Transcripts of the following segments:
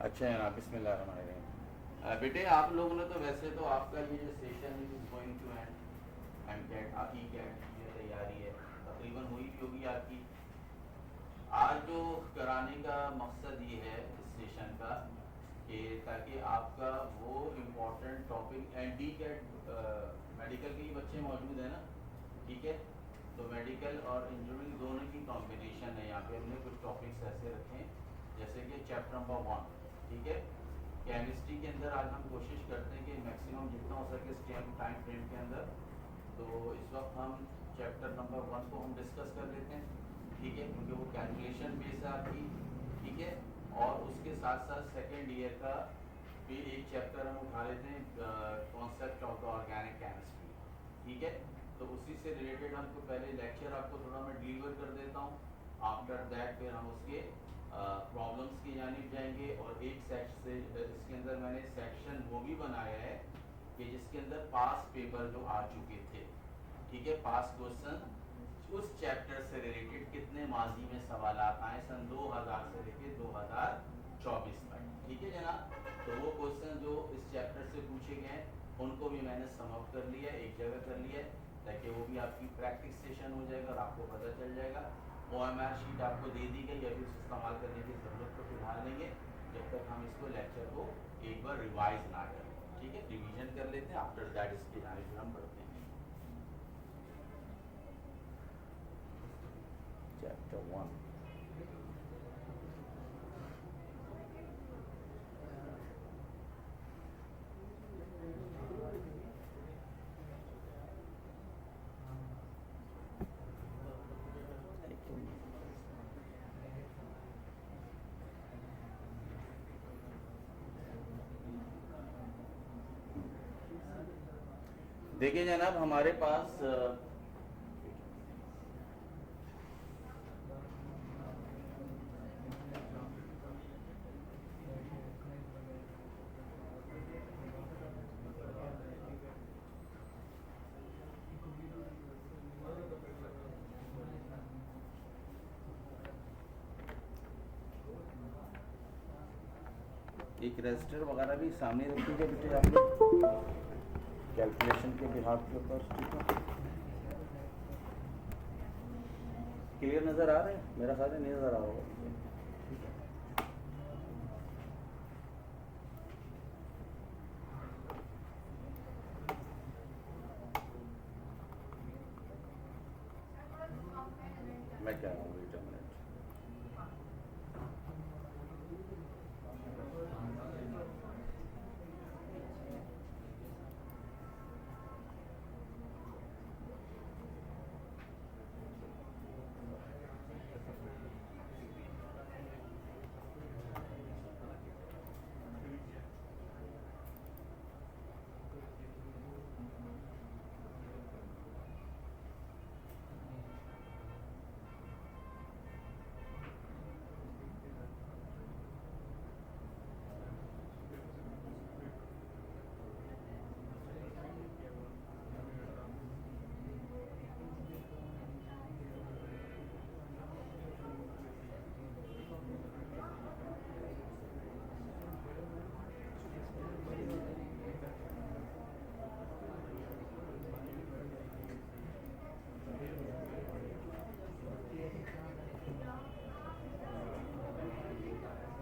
अच्छा है ना, बिस्मिल्लाहिर्रहमानिर्रहीम। बेटे आप लोगों ने तो वैसे तो आपका ये जो session is going to end CAT आपकी कैट की जो तैयारी है तकरीबन हुई भी होगी आपकी। आज जो कराने का मकसद ये है इस सेशन का कि ताकि आपका वो important topic and the CAT medical के ही बच्चे मौजूद हैं ना, ठीक है। तो मेडिकल और इंजीनियरिंग दोनों की कॉम्बिनेशन है। यहाँ पे हमने कुछ टॉपिक्स ऐसे रखे हैं जैसे कि चैप्टर नंबर 1, ठीक है। केमिस्ट्री के अंदर आज हम कोशिश करते हैं कि मैक्सिमम जितना हो सके इस टाइम फ्रेम के अंदर, तो इस वक्त हम चैप्टर नंबर 1 को हम डिस्कस कर लेते हैं, ठीक है, क्योंकि वो कैलकुलेशन बेस है आपकी, ठीक है। और उसके साथ साथ सेकेंड ईयर का भी एक चैप्टर हम उठा लेते हैं, concept of the organic chemistry, ठीक है। तो उसी से रिलेटेड हमको पहले लेक्चर आपको थोड़ा मैं डिलीवर कर देता हूँ। आफ्टर दैट फिर हम उसके प्रॉब्लम्स की जानिब जाएंगे। और एक सेक्शन से इसके अंदर मैंने सेक्शन वो भी बनाया है कि जिसके अंदर पास पेपर जो आ चुके थे, ठीक है, पास क्वेश्चन उस चैप्टर से रिलेटेड कितने माजी में सवाल आए सन 2000 से लेके 2024 तक, ठीक है जनाब। तो वो क्वेश्चन जो इस चैप्टर से पूछे गए हैं उनको भी मैंने समअप कर लिया, एक जगह कर लिया है, ताकि वो भी आपकी प्रैक्टिस सेशन हो जाएगा और आपको पता चल जाएगा। OMR शीट आपको दे दी गई, अभी उसे इस्तेमाल करने की ज़रूरत तो फिलहाल नहीं है जब तक हम इसको लेक्चर को एक बार रिवाइज ना करें, ठीक है। रिवीजन कर लेते हैं, आफ्टर दैट इसके जाने फिर हम बढ़ते हैं। चैप्टर 1। देखिए जनाब हमारे पास एक रजिस्टर वगैरह भी सामने रख दीजिए बेटे आप लोग कैलकुलेशन के बिहाफ के ऊपर, ठीक है। क्लियर नज़र आ रहे हैं? मेरा ख्याल है नहीं नज़र आ रहा होगा, ठीक है। मैं क्या रहा हूँ, वेट अ मिनट।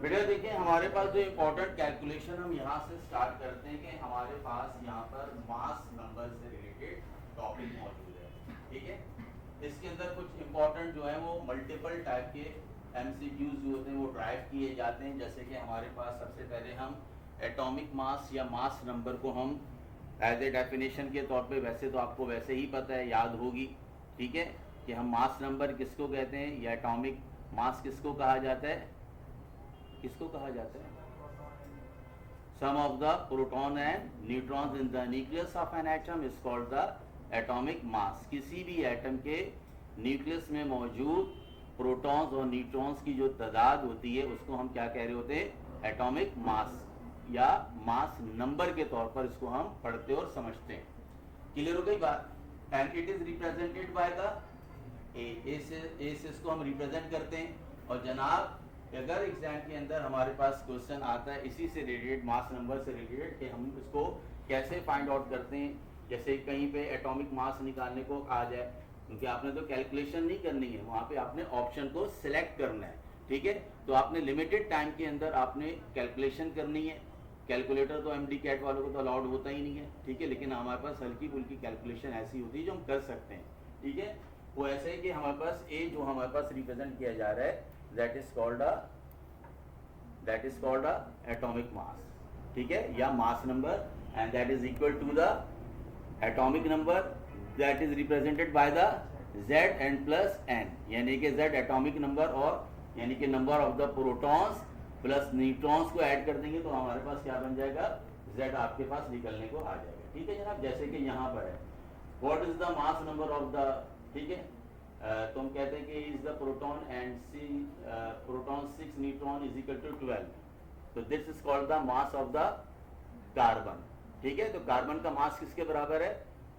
बेटा देखिए हमारे पास जो इम्पोर्टेंट कैलकुलेशन हम यहाँ से स्टार्ट करते हैं कि हमारे पास यहाँ पर मास नंबर से रिलेटेड टॉपिक मौजूद है, ठीक है। इसके अंदर कुछ इम्पोर्टेंट जो है वो मल्टीपल टाइप के MCQs जो होते हैं वो ड्राइव किए जाते हैं। जैसे कि हमारे पास सबसे पहले हम एटॉमिक मास या मास नंबर को हम एज ए डेफिनेशन के तौर पे, वैसे तो आपको वैसे ही पता है, याद होगी, ठीक है, कि हम मास नंबर किसको कहते हैं या एटॉमिक मास किसको कहा जाता है, किसको कहा जाता है? Sum of the proton and neutrons in the nucleus of an atom is called the atomic mass. किसी भी एटम के न्यूक्लियस में मौजूद प्रोटॉन्स और न्यूट्रॉन्स की जो तादाद होती है उसको हम क्या कह रहे होते हैं? एटॉमिक मास या मास नंबर के तौर पर इसको हम पढ़ते और समझते हैं। क्लियर हो गई बात? And it is represented by the ए से इसको हम रिप्रेजेंट करते हैं। और जनाब कि अगर एग्जाम के अंदर हमारे पास क्वेश्चन आता है इसी से रिलेटेड, मास नंबर से रिलेटेड, कि हम इसको कैसे फाइंड आउट करते हैं, जैसे कहीं पे एटॉमिक मास निकालने को आ जाए, क्योंकि आपने तो कैलकुलेशन नहीं करनी है, वहाँ पे आपने ऑप्शन को सिलेक्ट करना है, ठीक है। तो आपने लिमिटेड टाइम के अंदर आपने कैलकुलेशन करनी है। कैलकुलेटर तो एमडी कैट वालों को तो अलाउड होता ही नहीं है, ठीक है, लेकिन हमारे पास हल्की फुल्की कैलकुलेशन ऐसी होती है जो हम कर सकते हैं, ठीक है। वो ऐसे है कि हमारे पास ए जो हमारे पास रिप्रेजेंट किया जा रहा है, that is called a atomic mass, ठीक है, या mass number, and that is equal to the atomic number that is represented by the z and plus n, यानी कि z एटॉमिक नंबर, और यानी कि number of the protons plus neutrons को add कर देंगे तो हमारे पास क्या बन जाएगा, z आपके पास निकलने को आ जाएगा, ठीक है जनाब। जैसे कि यहाँ पर है what is the mass number of the, ठीक है, तो हम कहते हैं कि is the proton and C proton 6 neutron is equal to 12, तो this is called the mass of the carbon, ठीक है। तो कार्बन का मास किसके बराबर है,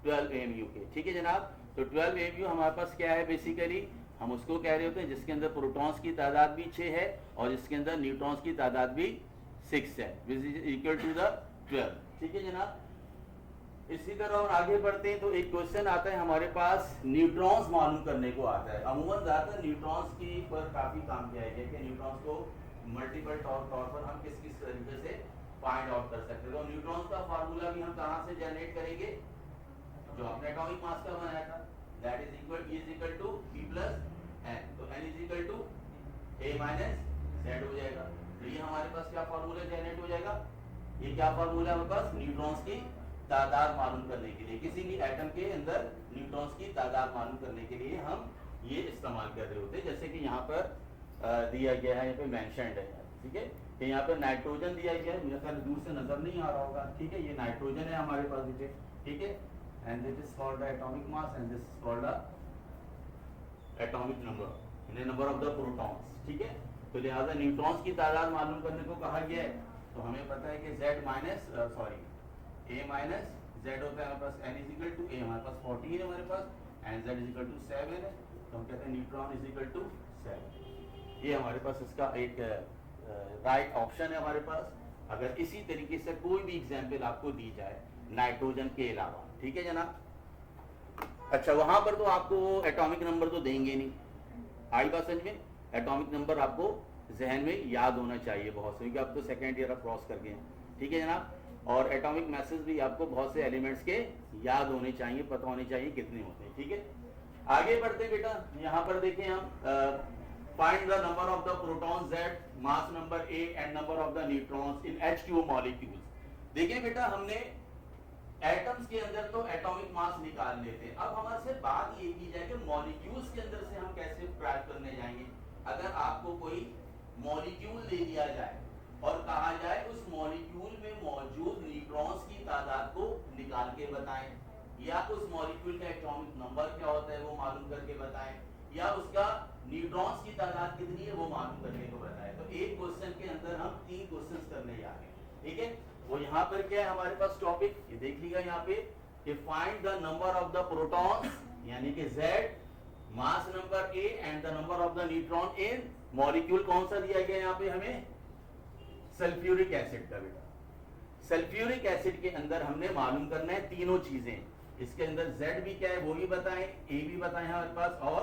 12 AMU के, ठीक है जनाब। तो 12 AMU हमारे पास क्या है, बेसिकली हम उसको कह रहे होते हैं जिसके अंदर प्रोटॉन्स की तादाद भी 6 है और जिसके अंदर न्यूट्रॉन्स की तादाद भी 6 है, which is equal to the 12, ठीक है जनाब। इसी तरह और आगे बढ़ते हैं तो एक क्वेश्चन आता है हमारे पास, न्यूट्रॉन्स मालूम करने को आता है। अमूमन ज्यादातर न्यूट्रॉन्स की पर काफी काम किया गया कि न्यूट्रॉन्स को मल्टीपल तौर पर हम किस किस तरीके से फाइंड आउट कर सकते हैं। तो न्यूट्रॉन्स का फार्मूला भी हम कहाँ से जनरेट करेंगे, जो आपने एटॉमिक मास का बनाया था, that is equal E is equal to P plus N, तो N is equal to A minus Z हो जाएगा। तो ये हमारे पास क्या फार्मूला जनरेट हो जाएगा, ये क्या फार्मूला है हमारे पास, न्यूट्रॉन्स की तादाद मालूम करने के लिए, किसी भी एटम के अंदर न्यूट्रॉन्स की तादाद मालूम करने के लिए हम ये इस्तेमाल कर रहे होते हैं। जैसे कि यहाँ पर दिया गया है, यहाँ पे मेंशन्ड है, ठीक है, कि यहाँ पर नाइट्रोजन दिया गया है, मुझे ख्याल दूर से नजर नहीं आ रहा होगा, ठीक है, ये नाइट्रोजन है हमारे पास नीचे, ठीक है, and this is called the atomic mass and this is called the atomic number, यानी नंबर ऑफ द प्रोटॉन्स, ठीक है। तो लिहाजा न्यूट्रॉन्स की तादाद मालूम करने को कहा गया है, तो हमें पता है कि Z minus A minus Z होता है हमारे पास, N is equal to A, हमारे पास 14 है हमारे पास, and Z is equal to 7 है, तो हम कहते हैं न्यूट्रॉन इज इक्वल टू 7। ये हमारे पास इसका एक राइट ऑप्शन है हमारे पास, अगर इसी तरीके से कोई भी एग्जाम्पल आपको दी जाए नाइट्रोजन के अलावा, ठीक है जनाब। अच्छा, वहां पर तो आपको एटॉमिक नंबर तो देंगे नहीं, आई बात समझ में, एटॉमिक नंबर आपको जहन में याद होना चाहिए बहुत से, क्योंकि आप तो सेकेंड ईयर क्रॉस कर गए हैं, ठीक है जनाब। और एटॉमिक मैसेज भी आपको बहुत से एलिमेंट्स के याद होने चाहिए, पता होने चाहिए कितने होते हैं, ठीक है। आगे बढ़ते बेटा, यहाँ पर देखें हम, find the number of the proton Z, mass number A and number of the neutrons in H2O molecules. देखिए बेटा, हमने एटम्स के अंदर तो एटॉमिक मास निकाल लेते हैं, अब हमारे से बात ये की जाए कि मॉलिक्यूल्स के अंदर से हम कैसे प्राप्त करने जाएंगे। अगर आपको कोई मॉलिक्यूल दे दिया जाए और कहा जाए उस मॉलिक्यूल में मौजूद न्यूट्रॉन्स की तादाद को निकाल के बताएं, या उस मॉलिक्यूल का एटॉमिक नंबर क्या होता है वो मालूम करके बताएं, या उसका न्यूट्रॉन्स की तादाद कितनी है वो मालूम करने को बताएं, तो एक क्वेश्चन के अंदर हम 3 क्वेश्चंस करने जा रहे हैं, ठीक है। वो यहाँ पर क्या है हमारे पास टॉपिक, ये देख लिया यहाँ पे, कि find the number of the protons, यानी कि Z, mass number A and the number of the neutron in molecule कौन सा दिया गया यहाँ पे हमें, सल्फ्यूरिक एसिड का बेटा। सल्फ्यूरिक एसिड के अंदर हमने मालूम करना है तीनों चीजें, इसके अंदर Z भी क्या है वो भी बताएं, A भी बताएं हमारे पास, और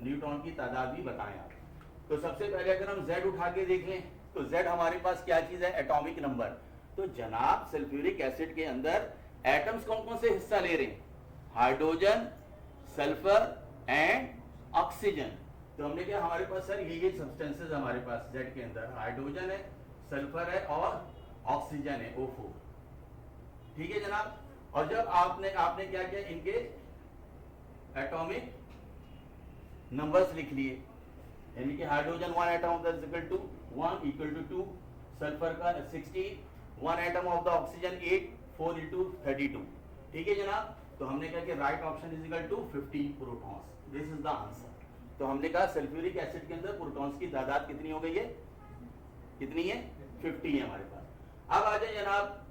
न्यूट्रॉन की तादाद भी बताएं आप। तो सबसे पहले अगर हम Z उठा के देख लें तो Z हमारे पास क्या चीज है, एटॉमिक नंबर। तो जनाब सल्फ्यूरिक एसिड के अंदर एटम्स कौन कौन से हिस्सा ले रहे हैं, हाइड्रोजन, सल्फर एंड ऑक्सीजन। तो हमने क्या, हमारे पास सर ये सब्सटेंसेस हमारे पास Z के अंदर हाइड्रोजन है, सल्फर है और ऑक्सीजन है, O4, ठीक है जनाब। और जब आपने क्या किया, इनके एटॉमिक नंबर्स लिख लिए, यानी कि hydrogen 1 atom of the equal to 1 equal to 2, sulphur का 16, 1 atom of the oxygen 8, 4 into 32, ठीक है जनाब। तो हमने कहा कि right option is equal to 15 protons, this is the answer. तो हमने कहा सल्फ्यूरिक एसिड के अंदर प्रोटॉन्स की तादाद कितनी हो गई है, कितनी है, 50 है हमारे पास। अब आ जाए जनाब,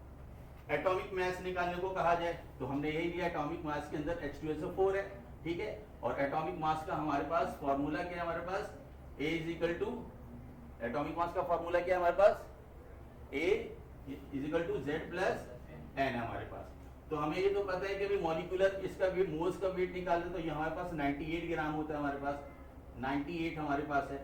एटॉमिक मास निकालने को कहा जाए तो हमने यही लिया, एटॉमिक मास के अंदर H2SO4 है, ठीक है। और एटॉमिक मास का हमारे पास फॉर्मूला क्या है, हमारे पास A is equal to atomic mass का फॉर्मूला क्या है हमारे पास, A is equal to Z plus N है हमारे पास। तो हमें ये तो पता है कि भाई मॉलिक्यूलर इसका वेट, मोल्स का वेट निकालते तो ये हमारे पास 98 ग्राम होता है, हमारे पास 98 हमारे पास है।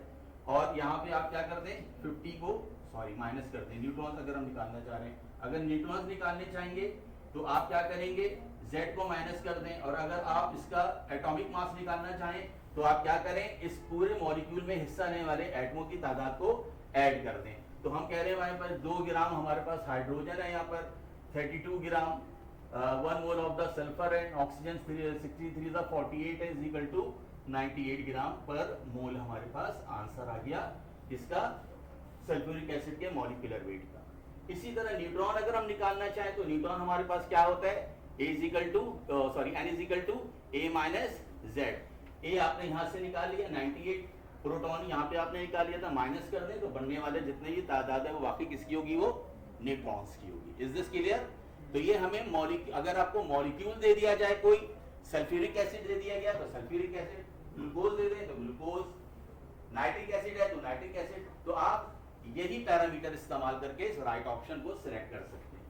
और यहाँ पे आप क्या करते हैं, 50 को माइनस करते हैं, न्यूट्रॉन्स अगर हम निकालना चाह रहे हैं। अगर न्यूट्रॉन्स निकालने चाहेंगे तो आप क्या करेंगे, Z को माइनस कर दें। और अगर आप इसका एटॉमिक मास निकालना चाहें तो आप क्या करें, इस पूरे मॉलिक्यूल में हिस्सा लेने वाले एटमों की तादाद को ऐड कर दें। तो हम कह रहे हैं हमारे पास 2 ग्राम हमारे पास हाइड्रोजन है, यहाँ पर 32 gram 1 mole of the sulphur and oxygen 63 the 48 is equal to 98 gram per mole हमारे पास आंसर आ गया इसका सल्फ्यूरिक एसिड के मॉलिक्यूलर वेट का। इसी तरह न्यूट्रॉन अगर हम निकालना चाहें तो न्यूट्रॉन हमारे पास क्या होता है, N is equal to A minus Z। A आपने यहाँ से निकाल लिया 98, प्रोटॉन यहाँ पे आपने निकाल लिया था, माइनस कर दें तो बनने वाले जितने ये तादाद है वो वाकई किसकी होगी, वो न्यूट्रॉन्स की होगी। Is this clear? तो ये हमें अगर आपको मॉलिक्यूल दे दिया जाए, कोई सल्फ्यूरिक एसिड दे दिया गया तो सल्फ्यूरिक एसिड, ग्लूकोज दे दें तो ग्लूकोज, नाइट्रिक एसिड है तो नाइट्रिक एसिड, तो आप यही पैरामीटर इस्तेमाल करके इस राइट ऑप्शन को सिलेक्ट कर सकते हैं।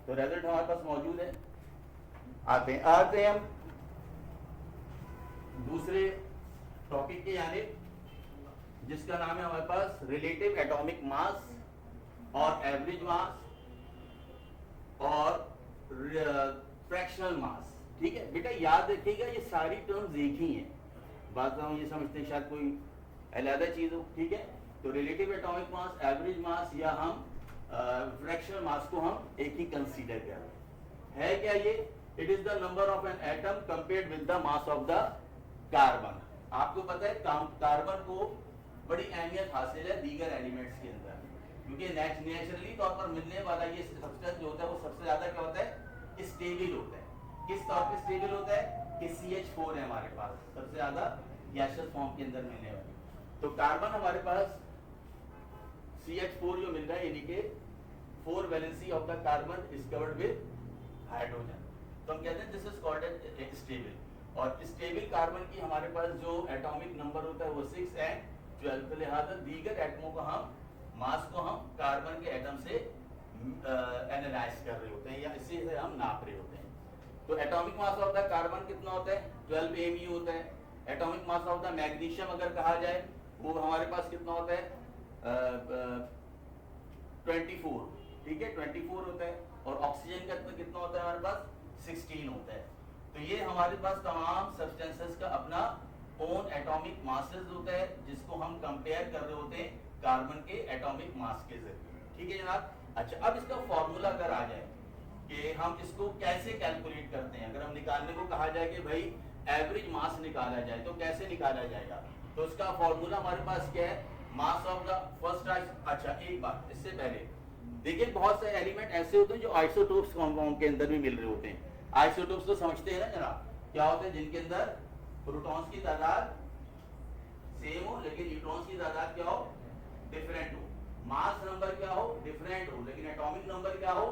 तो रिजल्ट हमारे पास मौजूद है। आते हैं हम दूसरे टॉपिक के यानी जिसका नाम है हमारे पास रिलेटिव एटॉमिक मास और एवरेज मास और फ्रैक्शनल मास। ठीक है बेटा, याद रखिएगा ये सारी टर्म्स एक ही हैं, बात हम ये समझते हैं शायद कोई अलग चीज हो। ठीक है, तो relative atomic mass, average mass या हम फ्रैक्शनल मास को हम एक ही कंसीडर कर रहे हैं। है क्या ये, it is the number of an atom compared with the mass of the carbon. आपको पता है कार्बन को बड़ी अहमियत हासिल है दीगर एलिमेंट्स के अंदर, क्योंकि नेचुरली तौर पर मिलने वाला ये सब्सटेंस जो होता है वो सबसे ज्यादा क्या होता है, स्टेबल होता है। किस तौर पे स्टेबल होता है कि CH4 है हमारे पास सबसे ज्यादा गैसियस फॉर्म के अंदर मिलने वाली। तो कार्बन हमारे पास CH4 जो मिल रहा है यानी कि 4 valency of the carbon is covered with hydrogen, तो हम कहते हैं this is called as stable. और स्टेबल कार्बन की हमारे पास जो एटॉमिक नंबर होता है वो 6 एंड 12। तो लिहाजा दीगर एटमों को हम मास को हम कार्बन के एटम से एनालाइज कर रहे होते हैं या इसी से हम नाप रहे होते हैं। तो atomic mass of the carbon कितना होता है, 12 AMU होता है। Atomic mass of the magnesium अगर कहा जाए वो हमारे पास कितना होता है 24। ठीक है, 24 होता है। और ऑक्सीजन का कितना होता है हमारे पास 16 होता है। तो ये हमारे पास तमाम सब्सटेंसेस का अपना ओन एटॉमिक मासेस होता है जिसको हम कंपेयर कर रहे होते हैं कार्बन के एटॉमिक मास के जरिए। ठीक है जनाब। अच्छा, अब इसका फॉर्मूला अगर आ जाए कि हम इसको कैसे कैलकुलेट करते हैं, अगर हम निकालने को कहा जाए कि भाई एवरेज मास निकाला जाए तो कैसे निकाला जाएगा, तो उसका फॉर्मूला हमारे पास क्या है, मास ऑफ द फर्स्ट। अच्छा एक बात इससे पहले देखिए, बहुत से एलिमेंट ऐसे होते हैं जो आइसोटोप्स कंपाउंड के अंदर भी मिल रहे होते हैं। आइसोटोप्स तो समझते हैं ना जनाब, क्या होते हैं, जिनके अंदर प्रोटॉन्स की तादाद सेम हो लेकिन न्यूट्रॉन्स की तादाद क्या हो, डिफरेंट हो। मास नंबर क्या हो, डिफरेंट हो, लेकिन एटॉमिक नंबर क्या हो,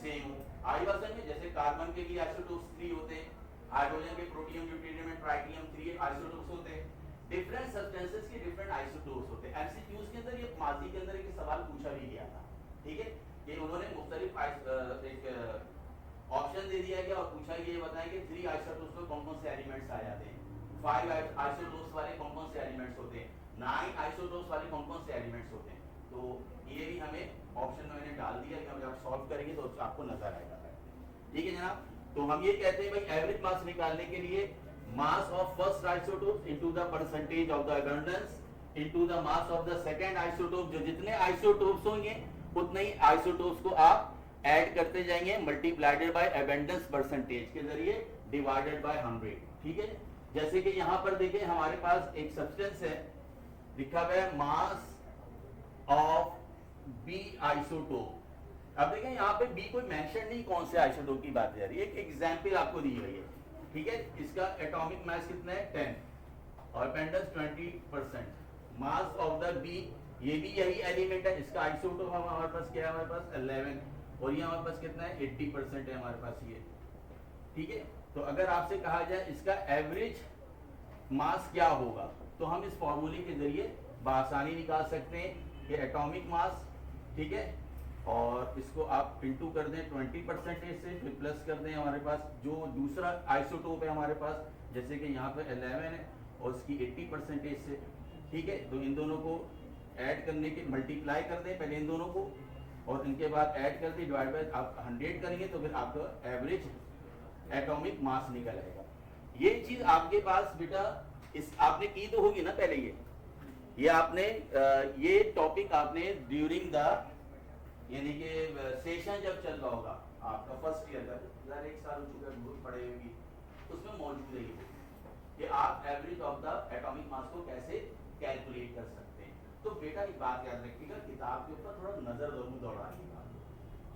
सेम हो। आइवर्सन में जैसे कार्बन के भी आइसोटोप्स 3 होते हैं, हाइड्रोजन के protium, deuterium and tritium 3 isotopes होते हैं। डिफरेंट सब्सटेंसेस के डिफरेंट आइसोटोप्स होते हैं। एमसीक्यूज के अंदर ये माजी के अंदर एक सवाल पूछा भी गया था। ठीक है, कि उन्होंने मुख्तलिफ एक ऑप्शन दे दिया गया और पूछा ये बताएं कि 3 आइसोटोप्स में कौन कौन से एलिमेंट्स आ जाते हैं, 5 आइसोटोप्स वाले कौन कौन से एलिमेंट्स होते हैं, 9 आइसोटोप्स वाले कौन कौन से एलिमेंट्स होते हैं। तो ये भी हमें ऑप्शन में मैंने डाल दिया कि हम जब सॉल्व करेंगे तो आपको नजर आएगा। ठीक है जनाब। तो हम ये कहते हैं भाई एवरेज मास निकालने के लिए mass of first isotope into the percentage of the abundance into the mass of the second isotope. जो जितने आइसोटोप्स होंगे उतने ही आइसोटोप्स को आप ऐड करते जाएंगे मल्टीप्लाइडेड बाय अबंडेंस परसेंटेज के जरिए डिवाइडेड बाय 100। ठीक है, जैसे कि यहां पर देखें हमारे पास एक सब्सटेंस है, लिखा हुआ है मास ऑफ बी आइसोटोप। अब देखें यहाँ पे बी कोई मेंशन नहीं कौन से आइसोटोप की बात जा रही है, एक एग्जांपल आपको दी हुई है। ठीक है, इसका एटॉमिक मास कितना है 10 और abundance 20%। Mass of the B, ये भी यही एलिमेंट है, इसका आइसोटोप हमारे पास क्या है, हमारे पास 11 और ये हमारे पास कितना है 80% है हमारे पास ये। ठीक है, तो अगर आपसे कहा जाए इसका एवरेज मास क्या होगा तो हम इस फॉर्मूले के जरिए बआसानी निकाल सकते हैं कि एटॉमिक मास, ठीक है, और इसको आप इंटू कर दें 20% से, फिर प्लस कर दें हमारे पास जो दूसरा आइसोटोप है हमारे पास, जैसे कि यहाँ पर 11 है और उसकी 80% से, ठीक है। तो इन दोनों को ऐड करने के मल्टीप्लाई कर दें पहले इन दोनों को, और इनके बाद ऐड कर दी डिवाइड बाय आप 100 करेंगे तो फिर आपका एवरेज एटॉमिक मास निकल आएगा। ये चीज आपके पास बेटा इस आपने की तो होगी ना पहले, ये आपने ये टॉपिक आपने ड्यूरिंग द यानी कि सेशन जब चल रहा होगा आपका फर्स्ट ईयर का, यार 1 साल हो चुका है पढ़े होगी, उसमें मौजूद है ये कि आप एवरेज ऑफ द एटॉमिक मास को कैसे कैलकुलेट कर सकते हैं। तो बेटा एक बात याद रखिएगा, किताब के ऊपर थोड़ा नजर जरूर दौड़ाइएगा,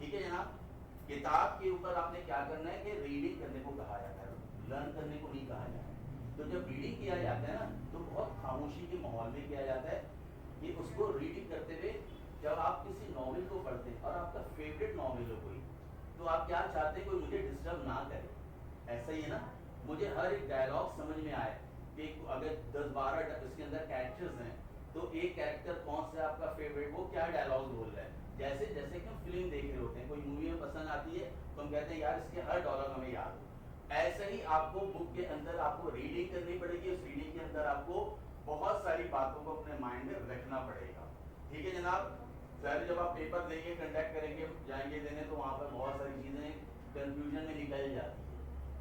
ठीक है जनाब। किताब के ऊपर आपने क्या करना है कि रीडिंग करने को कहा जाता है, लर्न करने को नहीं कहा जाता है। तो जब रीडिंग किया जाता है ना तो बहुत खामोशी के माहौल में किया जाता है कि उसको रीडिंग करते हुए जब आप किसी नॉवेल को पढ़ते हैं और आपका फेवरेट नॉवेल हो कोई, तो आप क्या चाहते हैं कोई मुझे डिस्टर्ब ना करे, ऐसा ही है ना। मुझे हर एक डायलॉग समझ में आए कि अगर 10-12 इसके अंदर कैरेक्टर्स हैं तो एक कैरेक्टर कौन सा आपका फेवरेट, वो क्या डायलॉग बोल रहा है। जैसे जैसे कि हम फिल्म देख रहे होते हैं, कोई मूवी में पसंद आती है तो हम कहते हैं यार इसके हर डायलॉग हमें याद हो। ऐसे ही आपको बुक के अंदर आपको रीडिंग करनी पड़ेगी, उस रीडिंग के अंदर आपको बहुत सारी बातों को अपने माइंड में रखना पड़ेगा, ठीक है जनाब। सर जब आप पेपर देंगे कंडक्ट करेंगे जाएंगे देने तो वहाँ पर बहुत सारी चीज़ें कंफ्यूजन में निकल जाती है,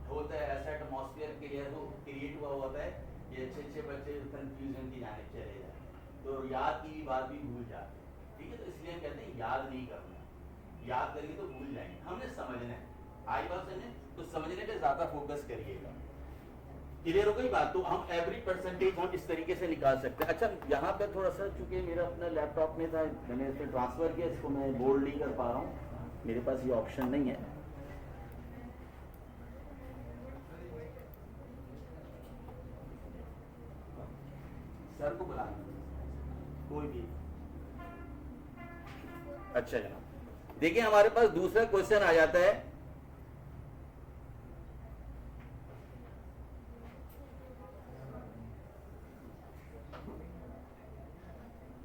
होता है ऐसा एटमॉस्फेयर क्रिएट हुआ होता है कि अच्छे अच्छे बच्चे कंफ्यूजन की जाने चले जाते हैं, तो याद की भी बात भी भूल जाते हैं, ठीक है। तो इसलिए हम कहते हैं याद नहीं करना, याद करेंगे तो भूल जाएंगे, हमने समझना है, आई बात समझे, तो समझने पे ज़्यादा फोकस करिएगा। क्लियर हो गई बात। तो हम एवरी परसेंटेज हम इस तरीके से निकाल सकते हैं। अच्छा यहाँ पर थोड़ा सा चूंकि मेरा अपना लैपटॉप में था, मैंने इसे ट्रांसफर किया, इसको मैं बोल्ड नहीं कर पा रहा हूँ, मेरे पास ये ऑप्शन नहीं है। सर को बुलाना कोई भी। अच्छा जनाब देखिए हमारे पास दूसरा क्वेश्चन आ जाता है,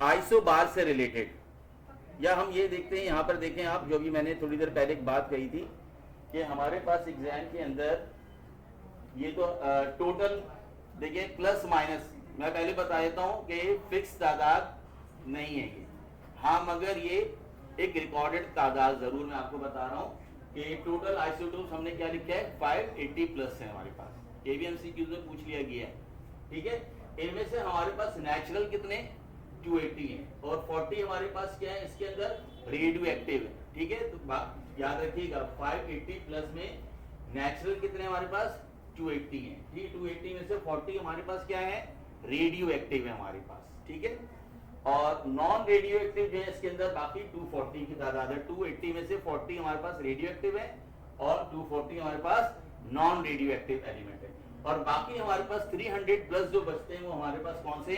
आइसो बार से रिलेटेड, या हम ये देखते हैं यहाँ पर देखें आप, जो भी मैंने थोड़ी देर पहले एक बात कही थी कि हमारे पास एग्जाम के अंदर ये तो टोटल देखिए प्लस माइनस, मैं पहले बता देता हूँ कि फिक्स तादाद नहीं है ये, हाँ मगर ये एक रिकॉर्डेड तादाद जरूर मैं आपको बता रहा हूँ कि टोटल आइसोटोप्स हमने क्या लिखा है 580 प्लस है हमारे पास, एबीएमसीक्यूज में पूछ लिया गया है, ठीक है। इनमें से हमारे पास नेचुरल कितने 280 है और 40 हमारे पास क्या है इसके अंदर रेडियो एक्टिव है, ठीक है। तो याद रखिएगा 580 प्लस में नेचुरल कितने हमारे पास 280 है, ठीक है। 280 में से 40 हमारे पास क्या है रेडियो एक्टिव है हमारे पास, ठीक है। और नॉन रेडियो एक्टिव जो है इसके अंदर बाकी 240 की तादाद है, 280 में से 40 हमारे पास रेडियो एक्टिव है और 240 हमारे पास नॉन रेडियो एक्टिव एलिमेंट है, और बाकी हमारे पास 300 प्लस जो बचते हैं वो हमारे पास कौन से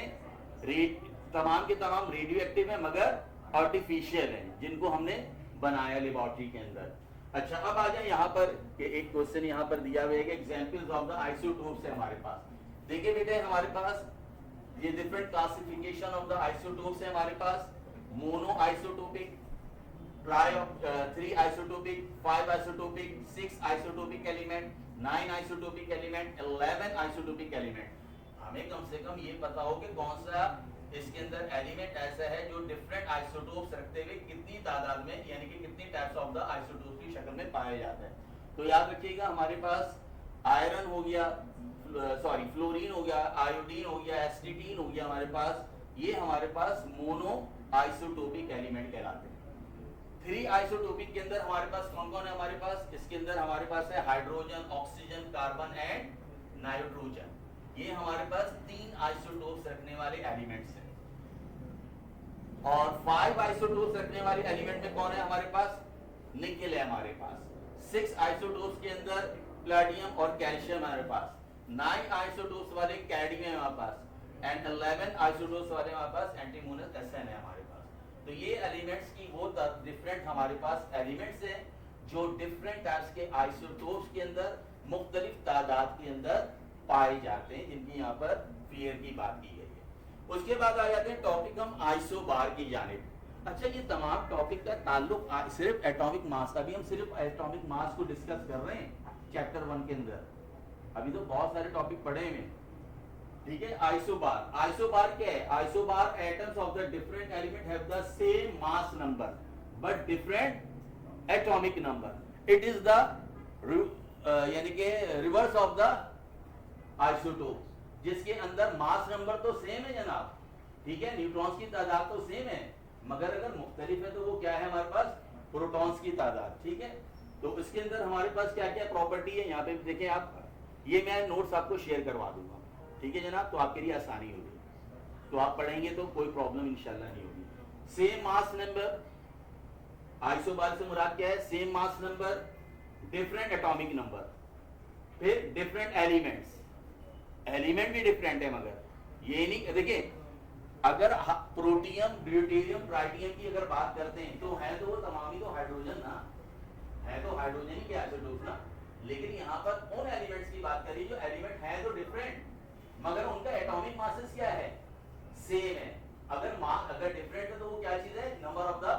तमाम के तमाम रेडियो एक्टिव है मगर आर्टिफिशियल है, जिनको हमने बनाया लेबोरेटरी के अंदर। अच्छा अब आ जाए यहाँ पर कि एक क्वेश्चन यहाँ पर दिया हुआ है कि एग्जांपल्स ऑफ द आइसोटोप्स है हमारे पास। देखिए बेटे हमारे पास ये different classification of the isotopes है हमारे पास, mono isotopic, three isotopic, 5 isotopic, 6 isotopic element, 9 isotopic element, 11 isotopic element. हमें कम से कम ये पता हो कि कौन सा इसके अंदर एलिमेंट ऐसा है जो डिफरेंट आइसोटोप्स रखते हुए कितनी तादाद में यानी कि कितनी टाइप्स ऑफ द आइसोटोप्स की शक्ल में पाया जाता है। तो याद रखिएगा हमारे पास आयरन हो गया, सॉरी फ्लोरीन हो गया, आयोडीन हो गया, एस्टिटीन हो गया हमारे पास, ये हमारे पास मोनो आइसोटोपिक एलिमेंट कहलाते हैं। 3 आइसोटोपिक के अंदर हमारे पास कौन कौन है हमारे पास, इसके अंदर हमारे पास है hydrogen, oxygen, carbon and nitrogen, ये हमारे पास 3 आइसोटोप्स रखने वाले एलिमेंट्स हैं। और 5 आइसोटोप्स रखने वाले एलिमेंट में कौन है हमारे पास, निकेल है हमारे पास। 6 आइसोटोप्स के अंदर प्लेटिनम और कैल्शियम हमारे पास, 9 आइसोटोप्स वाले कैडमियम है हमारे पास, एंड 11 आइसोटोप्स वाले हमारे पास एंटीमोनस एसएन है हमारे पास। तो ये एलिमेंट्स की वो डिफरेंट हमारे पास एलिमेंट्स हैं जो डिफरेंट टाइप्स के आइसोटोप्स के अंदर मुख्तलिफ तादाद के अंदर पाए जाते हैं, जिनकी यहाँ पर फियर की बात की गई है। उसके बाद आ जाते हैं टॉपिक हम आइसोबार की जानिब। अच्छा, ये तमाम टॉपिक का ताल्लुक सिर्फ एटॉमिक मास, अभी हम सिर्फ एटॉमिक मास को डिस्कस कर रहे हैं चैप्टर 1 के अंदर, अभी तो बहुत सारे टॉपिक पढ़े हुए हैं। ठीक है, आइसोबार, आइसोबार क्या है? Isobar atoms of the different element have the same mass number but different atomic number. It is the यानी कि रिवर्स ऑफ द आइसोटोप, जिसके अंदर मास नंबर तो सेम है जनाब, ठीक है, न्यूट्रॉन्स की तादाद तो सेम है, मगर अगर मुख्तलिफ है तो वो क्या है हमारे पास? प्रोटॉन्स की तादाद। ठीक है, तो इसके अंदर हमारे पास क्या क्या प्रॉपर्टी है यहाँ पे देखें आप, ये मैं नोट्स आपको शेयर करवा दूंगा, ठीक है जनाब, तो आपके लिए आसानी होगी, तो आप पढ़ेंगे तो कोई प्रॉब्लम इंशाल्लाह नहीं होगी। सेम मास नंबर, आइसोबार से मुराद क्या है? Same mass number, different atomic number, फिर डिफरेंट एलिमेंट्स, एलिमेंट भी डिफरेंट है, मगर ये नहीं, देखिए अगर प्रोटियम, ड्यूटेरियम, ट्राइटियम की अगर बात करते हैं तो है तो वो तमाम ही तो हाइड्रोजन ना, है तो हाइड्रोजन ही के आइसोटोप ना, लेकिन यहाँ पर उन एलिमेंट्स की बात करिए जो एलिमेंट है तो डिफरेंट, मगर उनका एटॉमिक मासेस क्या है? सेम है। अगर डिफरेंट है तो वो क्या चीज है? नंबर ऑफ द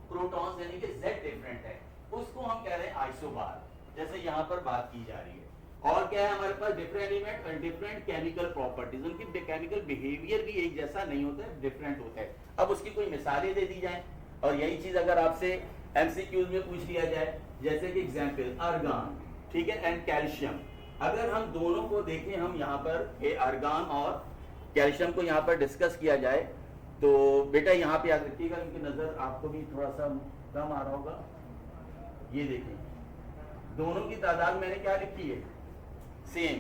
प्रोटॉन्स यानी कि Z डिफरेंट है, उसको हम कह रहे हैं आइसोबार, जैसे यहाँ पर बात की जा रही है। और क्या है हमारे पास? डिफरेंट एलिमेंट और डिफरेंट केमिकल प्रॉपर्टीज, उनकी केमिकल बिहेवियर भी एक जैसा नहीं होता है, डिफरेंट होता है। अब उसकी कोई मिसालें दे दी जाए, और यही चीज अगर आपसे एमसीक्यूज में पूछ लिया जाए, जैसे कि एग्जांपल आर्गन, ठीक है, एंड कैल्शियम, अगर हम दोनों को देखें, हम यहाँ पर ये आर्गन और कैल्शियम को यहाँ पर डिस्कस किया जाए, तो बेटा यहाँ पे याद रखिएगा, क्योंकि नजर आपको भी थोड़ा सा कम आ रहा होगा। ये देखें, दोनों की तादाद मैंने क्या लिखी है? सेम।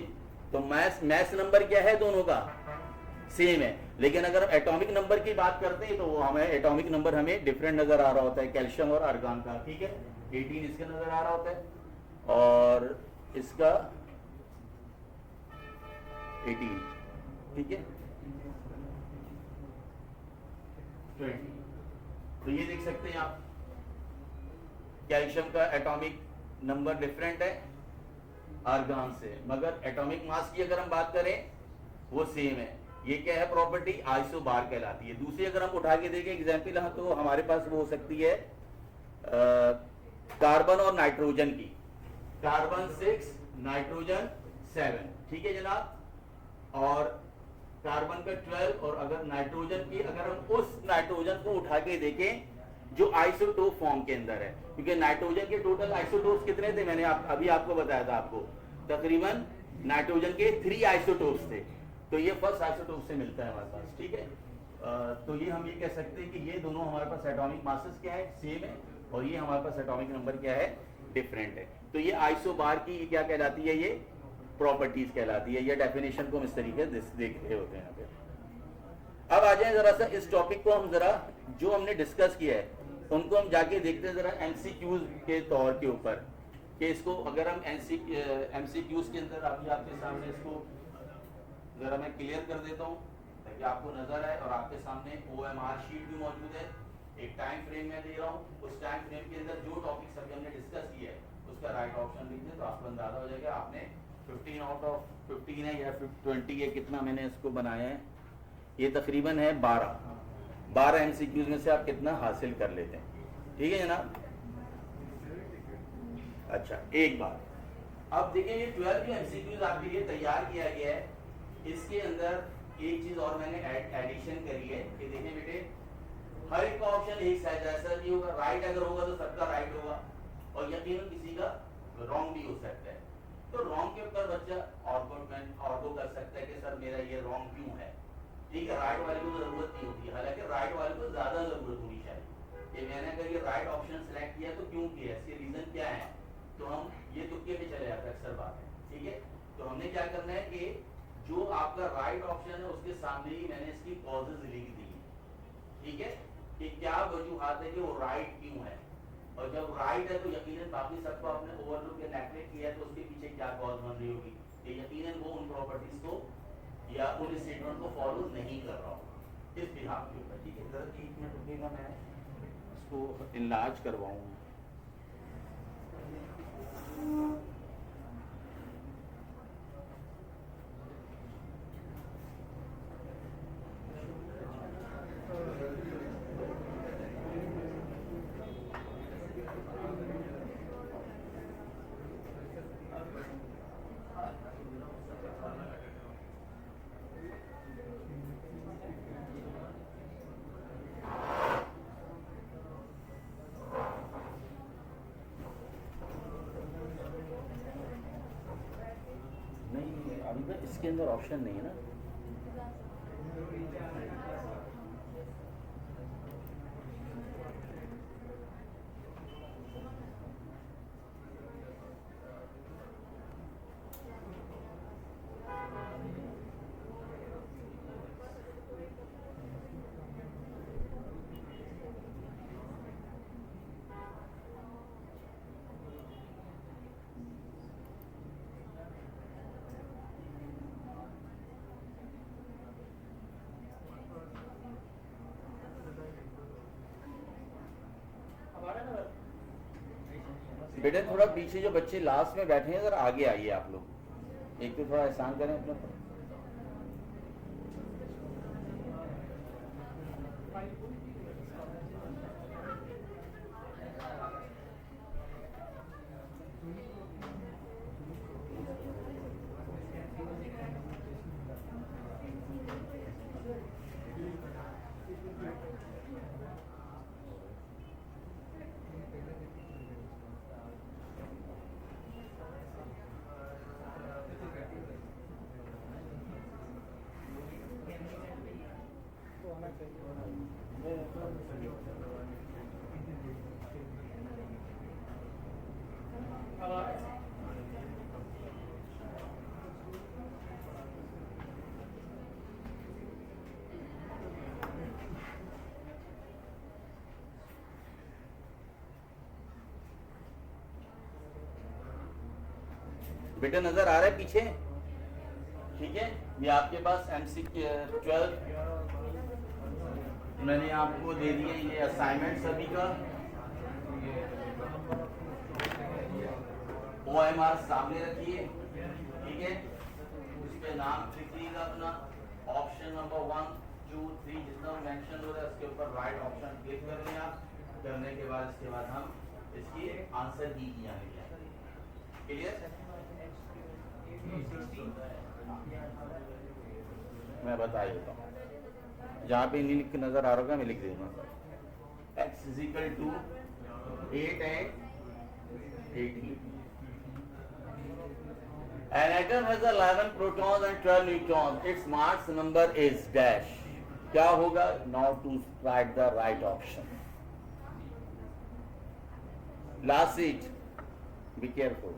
तो मैस नंबर क्या है? दोनों का सेम है, लेकिन अगर हम एटॉमिक नंबर की बात करते हैं तो वो हमें एटॉमिक नंबर हमें डिफरेंट नजर आ रहा होता है, कैल्शियम और आर्गन का, ठीक है, 18 इसका नजर आ रहा होता है और इसका 18, ठीक है, 20। तो ये देख सकते हैं आप, कैल्शियम का एटॉमिक नंबर डिफरेंट है आर्गन से, मगर एटॉमिक मास की अगर हम बात करें वो सेम है। ये क्या है? प्रॉपर्टी आइसोबार कहलाती है। दूसरी अगर हम उठा के देखें एग्जांपल, हाँ, तो हमारे पास वो हो सकती है कार्बन और नाइट्रोजन की, कार्बन 6 नाइट्रोजन 7, ठीक है जनाब, और कार्बन का 12, और अगर नाइट्रोजन की, अगर हम उस नाइट्रोजन को उठा के देखें जो आइसोटोप फॉर्म के अंदर है, क्योंकि नाइट्रोजन के टोटल आइसोटोप्स कितने थे? मैंने अभी आपको बताया था, आपको तकरीबन नाइट्रोजन के 3 आइसोटोप्स थे, तो ये फर्स्ट आइसोटोप से मिलता है हमारे पास, ठीक है। तो ये हम ये कह सकते हैं कि ये दोनों हमारे पास एटॉमिक मासेस क्या है? सेम है, और ये हमारे पास एटॉमिक नंबर क्या है? डिफरेंट है। तो ये आइसोबार की क्या कहलाती है? ये प्रॉपर्टीज कहलाती है। ये डेफिनेशन को हम इस तरीके से देख रहे होते हैं यहाँ पे। अब आ जाए जरा सा इस टॉपिक को हम जरा जो हमने डिस्कस किया है उनको हम जाके देखते हैं जरा एमसीक्यूज के तौर के ऊपर, कि इसको अगर हम एमसीक्यूज के अंदर अभी आपके सामने इसको जरा मैं क्लियर कर देता हूँ ताकि आपको नजर आए, और आपके सामने OMR शीट भी मौजूद है, एक टाइम फ्रेम में दे रहा हूँ, उस टाइम फ्रेम के अंदर जो टॉपिक अभी हमने डिस्कस किया है उसका राइट ऑप्शन लिख दें तो आपको अंदाजा हो जाएगा आपने 15 आउट ऑफ 15 है या 20 है, कितना मैंने इसको बनाया है, ये तकरीबन है 12 एमसीक्यूज में से आप कितना हासिल कर लेते हैं, ठीक है जनाब। अच्छा, एक बार अब देखिए, ये 12 एमसीक्यूज आपके लिए तैयार किया गया है। इसके अंदर एक चीज और मैंने एडिशन करी है कि देखिए बेटे, हर एक का ऑप्शन एक साइड ऐसा नहीं होगा, राइट अगर होगा तो सबका राइट होगा, और यकीनन किसी का रॉन्ग भी हो सकता है। तो रॉन्ग के ऊपर बच्चा ऑर्गो कर सकता है कि सर मेरा ये रॉन्ग क्यों है, ठीक है, राइट वाले को जरूरत नहीं होती है, हालांकि राइट वाले को ज्यादा जरूरत होनी चाहिए कि मैंने अगर ये राइट ऑप्शन सिलेक्ट किया तो क्यों किया, इसके रीजन क्या है, तो हम ये तुक्के पे चले जाते हैं अक्सर बात है, ठीक है। तो हमने क्या करना है कि जो आपका राइट ऑप्शन है उसके सामने ही मैंने इसकी कॉजेज लिख दी है, ठीक है, कि क्या वजूहात है कि वो राइट क्यों है, और जब राइट है तो यकीनन बाकी सबको आपने ओवरलुक या नेगलेक्ट किया तो उसके पीछे क्या कॉज बन रही होगी, कि यकीनन वो उन प्रॉपर्टीज को या उन स्टेटमेंट को फॉलो नहीं कर रहा होगा इस बिहाफ के ऊपर, ठीक है। जरा 1 मिनट रुकिएगा, मैं इसको इनलार्ज करवाऊंगा। इसके अंदर ऑप्शन नहीं है ना। बेटा थोड़ा पीछे जो बच्चे लास्ट में बैठे हैं जरा आगे आइए आप लोग, एक तो थोड़ा एहसान करें अपने पर। बेटा नजर आ रहा है पीछे? ठीक है, ये आपके पास MC12 मैंने आपको दे दिए, ये असाइनमेंट सभी का। OMR सामने रखिए, ठीक है, उसके नाम लिख लीजिएगा अपना। ऑप्शन नंबर 1, 2, 3 जितना मेंशन हो रहा है उसके ऊपर राइट ऑप्शन क्लिक कर लें आप। करने के बाद इसके बाद हम इसकी आंसर की जाने जाएंगे। क्लियर? मैं बता देता हूँ, जहाँ पे नहीं लिख नजर आ रहा होगा मैं लिख दूंगा। x is equal to 8 and 18. An atom has 11 protons and 12 neutrons. Its mass number is dash. क्या होगा? Now to write the right option. Last sheet. Be careful.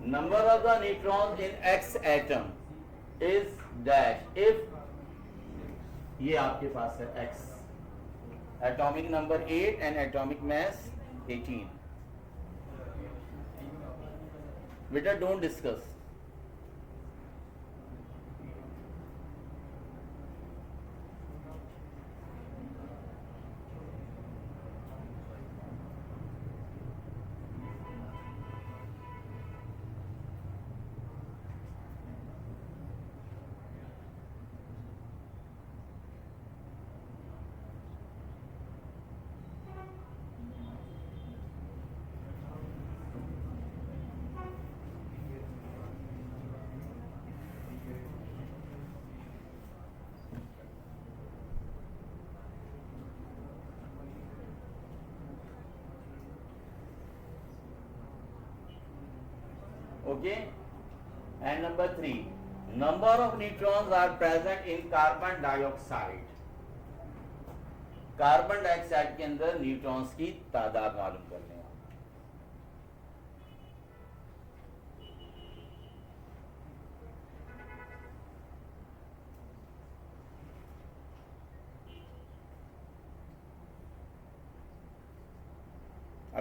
Number of the neutrons in X atom is dash. If ये आपके पास है X, atomic number 8 and atomic mass 18. बेटा don't discuss. Okay, and number 3, number of neutrons are present in carbon dioxide. Carbon dioxide के अंदर neutrons की तादाद मालूम करने हैं।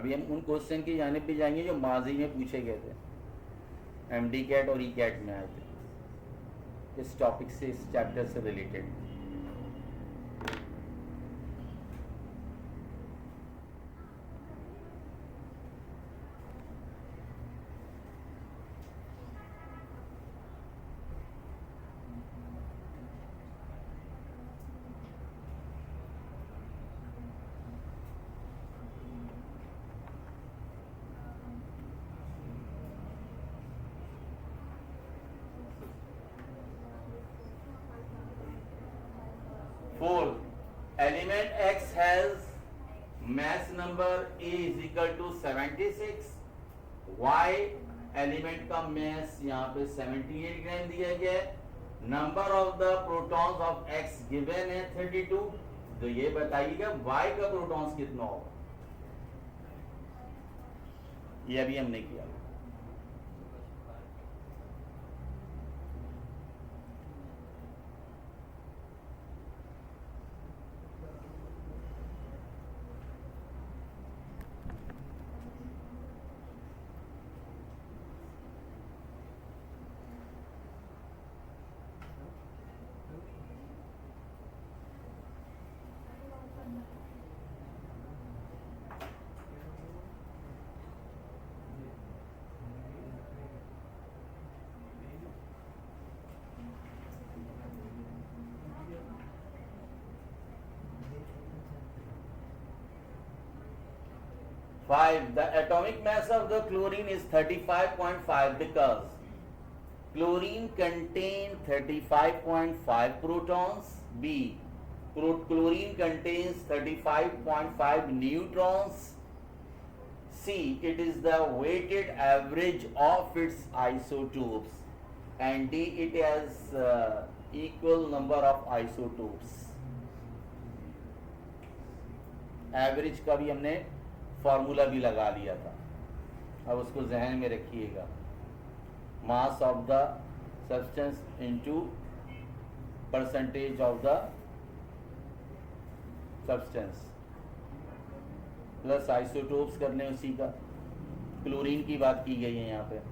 अभी हम उन क्वेश्चन की जानिब भी जाएंगे जो माजी में पूछे गए थे, MD कैट और E कैट में आए थे इस टॉपिक से, इस चैप्टर से related. Fourth, element X has mass number A is equal to 76, Y element का मास यहाँ पे 78 ग्राम दिया गया है, number of the protons of X given है 32, तो ये बताइएगा Y का प्रोटॉन्स कितना होगा, ये अभी हमने किया। Five. The atomic mass of the chlorine is 35.5 because chlorine contains 35.5 protons. B. Chlorine contains 35.5 neutrons. C. It is the weighted average of its isotopes. And D. It has equal number of isotopes. Average का भी हमने formula भी लगा लिया था, अब उसको जहन में रखिएगा। मास of the substance into percentage of the substance plus isotopes कर लें उसी का। क्लोरीन की बात की गई है यहाँ पे।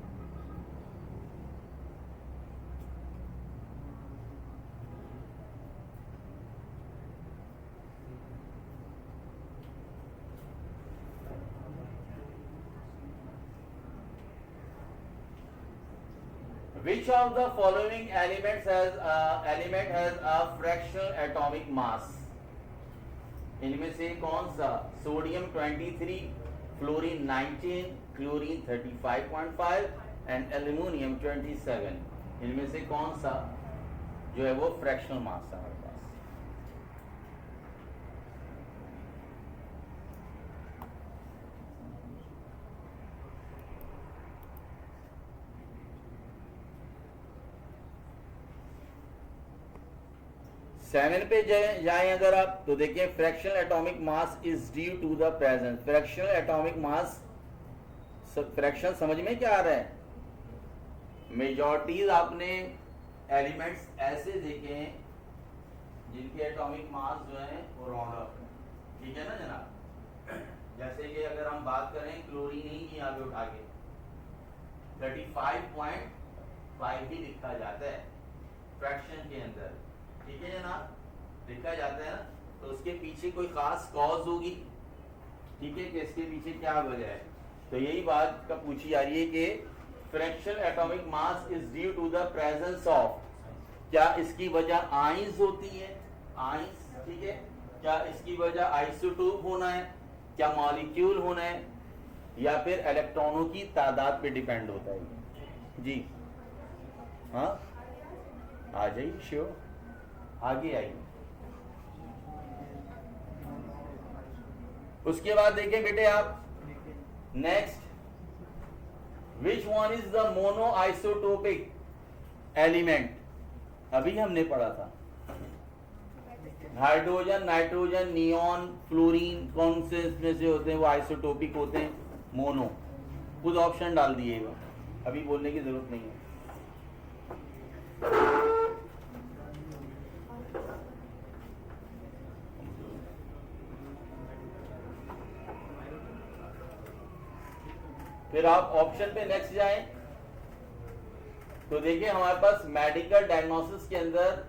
Which of the following elements has a fractional atomic mass? इनमें से कौन सा? Sodium 23, fluorine 19, chlorine 35.5 and aluminium 27। इनमें से कौन सा जो है वो फ्रैक्शनल मास है हमारे पास? सेवन पे जाएं अगर आप तो देखिए fractional atomic mass is due to the presence. Fractional atomic mass, fraction समझ में क्या आ रहा है? मेजॉरिटीज आपने एलिमेंट्स ऐसे देखे हैं जिनके एटॉमिक मास जो है वो राउंड अप है, ठीक है ना जनाब? जैसे कि अगर हम बात करें क्लोरीन ही यहाँ पे उठा के 35.5 ही लिखा जाता है फ्रैक्शन के अंदर, ठीक है जनाब, लिखा जाता है ना, तो उसके पीछे कोई खास कॉज होगी, ठीक है, कि इसके पीछे क्या वजह है। तो यही बात का पूछी जा रही है कि fractional atomic mass is due to the presence of, क्या इसकी वजह आइंस होती है, आइंस, ठीक है, क्या इसकी वजह आइसोटोप होना है, क्या मॉलिक्यूल होना है, या फिर इलेक्ट्रॉनों की तादाद पे डिपेंड होता है जी। हाँ आ जाइए, श्योर, आगे आइए। उसके बाद देखें बेटे आप next, which one is the mono isotopic element? अभी हमने पढ़ा था हाइड्रोजन, नाइट्रोजन, नियॉन, फ्लोरीन, कौन से इसमें से होते हैं वो आइसोटोपिक होते हैं? मोनो। खुद ऑप्शन डाल दिएगा, अभी बोलने की जरूरत नहीं है। फिर आप ऑप्शन पे नेक्स्ट जाएं तो देखिए हमारे पास मेडिकल डायग्नोसिस के अंदर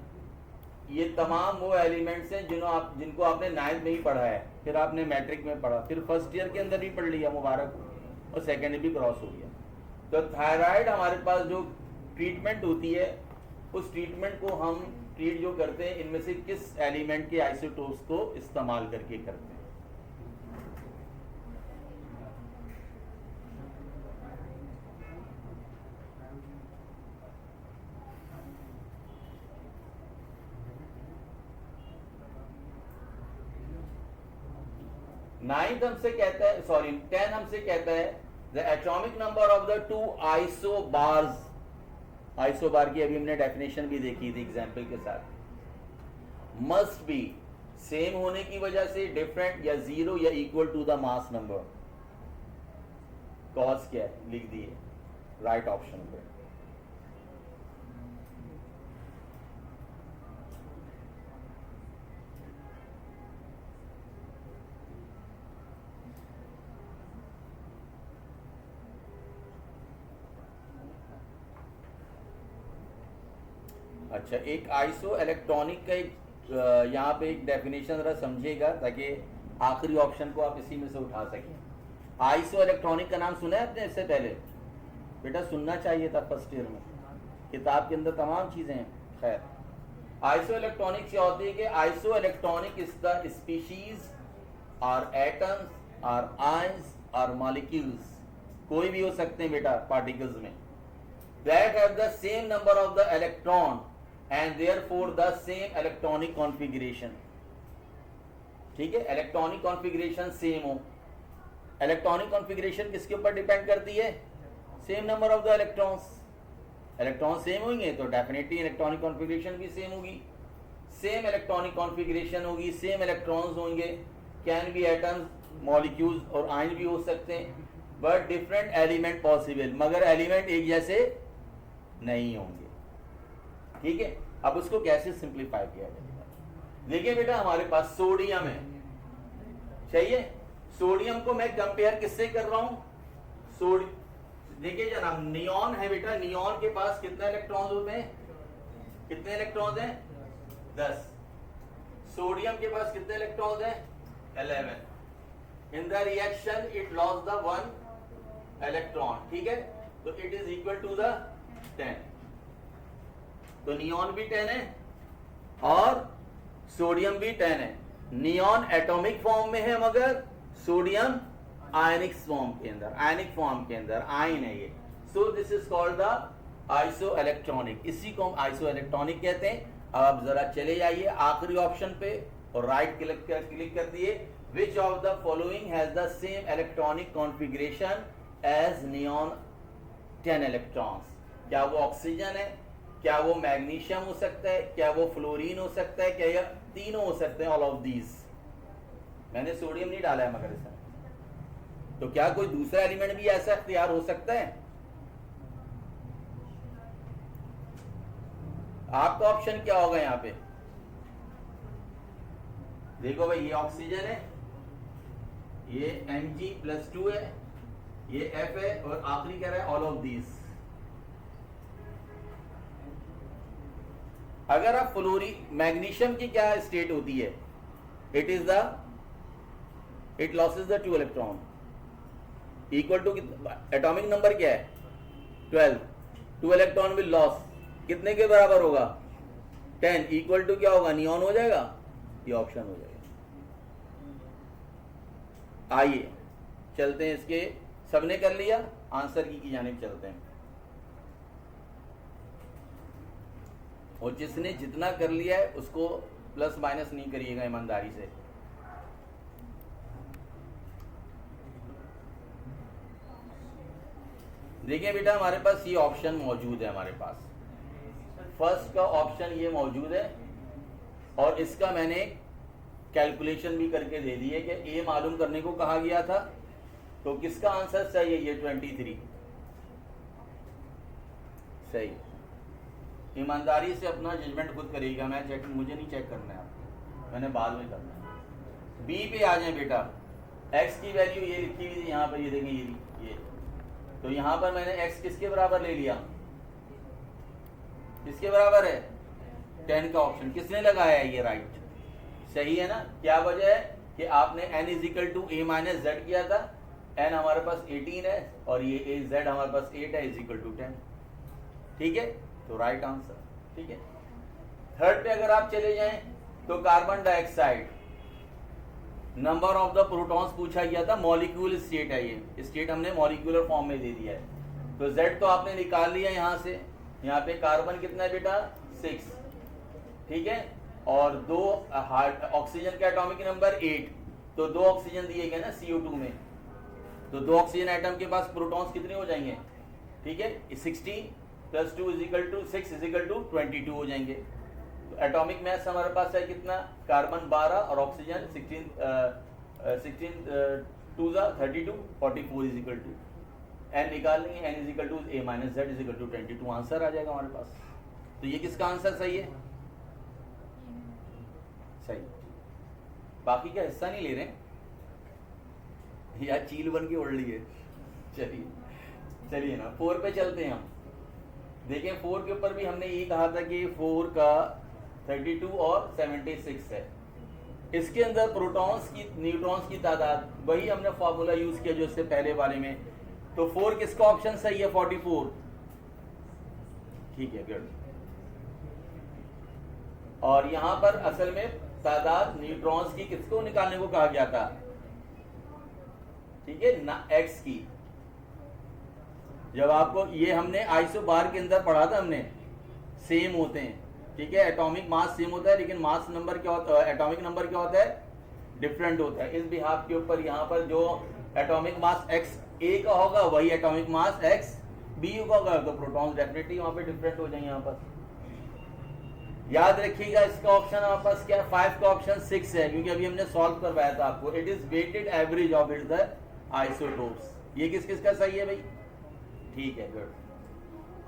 ये तमाम वो एलिमेंट्स हैं जिनको आपने 9th में ही पढ़ा है, फिर आपने मैट्रिक में पढ़ा, फिर फर्स्ट ईयर के अंदर भी पढ़ लिया, मुबारक, और सेकेंड भी क्रॉस हो गया। तो थायराइड हमारे पास जो ट्रीटमेंट होती है, उस ट्रीटमेंट को हम ट्रीट जो करते हैं इनमें से किस एलिमेंट के आइसोटोप्स को इस्तेमाल करके करते हैं? नाइन्थ हमसे कहता है, सॉरी 10 हमसे कहता है the atomic number of the two isobars, isobar की अभी हमने डेफिनेशन भी देखी थी एग्जाम्पल के साथ, मस्ट बी सेम होने की वजह से डिफरेंट या जीरो या equal to the mass number. Cause क्या है लिख दिए राइट ऑप्शन पे। अच्छा, एक आइसो इलेक्ट्रॉनिक का एक यहाँ पे एक डेफिनेशन जरा समझिएगा ताकि आखिरी ऑप्शन को आप इसी में से उठा सकें। आइसो इलेक्ट्रॉनिक का नाम सुना है आपने इससे पहले? बेटा सुनना चाहिए था फर्स्ट ईयर में, किताब के अंदर तमाम चीजें हैं। खैर, आइसो इलेक्ट्रॉनिक क्या होती है कि iso electronic is the species और एटम्स और आयंस और मॉलिक्यूल्स, कोई भी हो सकते हैं बेटा पार्टिकल्स में, that have the same number of the electron and therefore the same electronic configuration। ठीक है, इलेक्ट्रॉनिक कॉन्फ़िगरेशन सेम हो। इलेक्ट्रॉनिक कॉन्फ़िगरेशन किसके ऊपर डिपेंड करती है? Same number of the electrons. Electron same होंगे तो डेफिनेटली इलेक्ट्रॉनिक कॉन्फ़िगरेशन भी सेम होगी। सेम इलेक्ट्रॉनिक कॉन्फ़िगरेशन होगी, सेम इलेक्ट्रॉन्स होंगे, कैन बी एटम्स, मॉलिक्यूल्स और आयन भी हो सकते हैं, बट डिफरेंट एलिमेंट पॉसिबल, मगर एलिमेंट एक जैसे नहीं होंगे। ठीक है, अब उसको कैसे सिंप्लीफाई किया जाएगा? देखिए बेटा, हमारे पास सोडियम है, चाहिए। सोडियम को मैं कंपेयर किससे कर रहा हूं? देखिए जनाब, नियॉन है बेटा, नियॉन के पास कितने इलेक्ट्रॉन्स होते हैं? कितने इलेक्ट्रॉन्स हैं? 10। सोडियम के पास कितने इलेक्ट्रॉन्स हैं? 11। In the reaction it lost the 1 electron. ठीक है, तो it is equal to the 10। तो नियॉन भी 10 है और सोडियम भी 10 है। नियॉन एटॉमिक फॉर्म में है मगर सोडियम आयनिक फॉर्म के अंदर, आयनिक फॉर्म के अंदर आयन है ये। So this is called the iso electronic, इसी को हम आइसो इलेक्ट्रॉनिक कहते हैं। अब आप जरा चले जाइए आखिरी ऑप्शन पे और राइट क्लिक कर दिए। Which of the following has the same electronic configuration as neon 10 electrons? क्या वो ऑक्सीजन है, क्या वो मैग्नीशियम हो सकता है, क्या वो फ्लोरीन हो सकता है, क्या ये तीनों हो सकते हैं? All of these. मैंने सोडियम नहीं डाला है मगर इसमें, तो क्या कोई दूसरा एलिमेंट भी ऐसा इख्तियार हो सकता है? आपका ऑप्शन क्या होगा यहाँ पे? देखो भाई, ये ऑक्सीजन है, ये Mg+2 है, ये F है और आखिरी कह रहा है ऑल ऑफ दीज। अगर आप फ्लोरी मैग्नीशियम की क्या स्टेट होती है? It loses the 2 electron equal to atomic number क्या है? 12। 2 इलेक्ट्रॉन विल लॉस, कितने के बराबर होगा? 10 इक्वल टू क्या होगा? नियॉन हो जाएगा, ये ऑप्शन हो जाएगा। आइए चलते हैं, इसके सबने कर लिया, आंसर की जानिब चलते हैं। और जिसने जितना कर लिया है उसको प्लस माइनस नहीं करिएगा ईमानदारी से। देखिए बेटा, हमारे पास ये ऑप्शन मौजूद है, हमारे पास फर्स्ट का ऑप्शन ये मौजूद है और इसका मैंने कैलकुलेशन भी करके दे दी है कि ए मालूम करने को कहा गया था, तो किसका आंसर सही है? ये 23 सही। ईमानदारी से अपना जजमेंट खुद करिएगा, मैं चेक, मुझे नहीं चेक करना है आपको, मैंने बाद में करना है। बी पे आ जाए बेटा, एक्स की वैल्यू ये लिखी हुई थी यहाँ पर, ये देखें ये तो यहाँ पर मैंने एक्स किसके बराबर ले लिया? किसके बराबर है? 10 का ऑप्शन किसने लगाया है? ये राइट, सही है ना? क्या वजह है कि आपने n = a-z किया था, n हमारे पास 18 है और ये z हमारे पास 8 है, = 10। ठीक है, तो राइट आंसर। ठीक है, थर्ड पे अगर आप चले जाएं तो carbon dioxide, number of the protons पूछा गया था, मॉलिक्यूल स्टेट है, ये स्टेट हमने मॉलिक्यूलर फॉर्म में दे दिया है। तो z तो आपने निकाल लिया यहाँ से, यहाँ पे कार्बन कितना है बेटा? 6। ठीक है, और 2 ऑक्सीजन का एटॉमिक नंबर 8, तो 2 ऑक्सीजन दिए गए ना CO2 में, तो 2 ऑक्सीजन आइटम के पास प्रोटॉन्स कितने हो जाएंगे, ठीक है, 16 + 2 = 6 = 22 हो जाएंगे। तो एटॉमिक मास हमारे पास है कितना, कार्बन 12 और ऑक्सीजन 16 2 32 44 = n निकाल लेंगे, n = a - z = 22 आंसर आ जाएगा हमारे पास। तो ये किसका आंसर सही है, सही। बाकी का हिस्सा नहीं ले रहे हैं यार, चील बन के उड़ ली है। चलिए ना 4 पे चलते हैं हम। देखें 4 के ऊपर भी हमने ये कहा था कि 4 का 32 और 76 है। इसके अंदर प्रोटॉन्स की न्यूट्रॉन्स की तादाद, वही हमने फॉर्मूला यूज किया जो इससे पहले वाले में। तो 4 किसका ऑप्शन सही है, 44, ठीक है, गुड। और यहां पर असल में तादाद न्यूट्रॉन्स की किसको निकालने को कहा गया था, ठीक है ना, एक्स की। जब आपको ये हमने आइसोबार के अंदर पढ़ा था हमने, सेम होते हैं, ठीक है, एटॉमिक मास सेम होता है लेकिन मास नंबर क्या होता है, एटॉमिक नंबर क्या होता है, डिफरेंट होता है। इस बिहाफ के ऊपर यहाँ पर जो एटॉमिक मास एक्स ए का होगा वही एटॉमिक मास एक्स बी का होगा, तो प्रोटॉन्स डेफिनेटली वहां पे डिफरेंट हो जाएंगे। यहाँ पर याद रखिएगा इसका ऑप्शन हमारे पास क्या है, 5 का ऑप्शन 6 है, क्योंकि अभी हमने सॉल्व करवाया था आपको। It is weighted average of it the isotopes. ये किस किस का सही है भाई, ठीक है, गुड।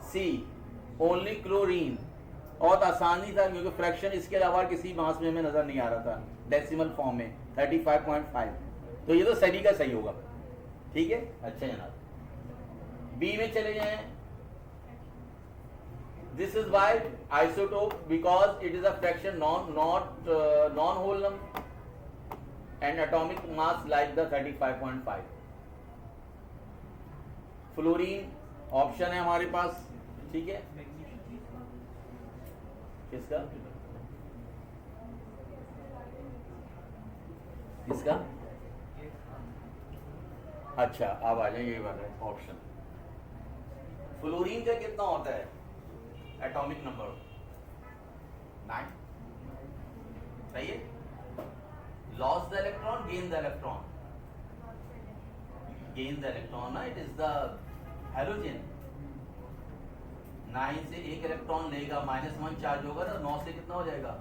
सी ओनली क्लोरीन, बहुत आसानी था क्योंकि फ्रैक्शन इसके अलावा किसी मास में हमें नजर नहीं आ रहा था, डेसिमल फॉर्म में 35.5, तो ये तो सभी का सही होगा, ठीक है। अच्छा जनाब, बी में चले जाएं। This is why isotope because it is a fraction non whole number and atomic mass like the 35.5। Fluorine option है हमारे पास, ठीक है, किसका किसका, अच्छा अब आ जाए ये वाला ऑप्शन। फ्लोरीन का कितना होता है एटॉमिक नंबर, 9, सही है। Loss the electron, gain the electron, gain the electron ना, इट इज द हैलोजन। 9 से 1 इलेक्ट्रॉन लेगा, -1 चार्ज होगा ना, 9 से कितना हो जाएगा,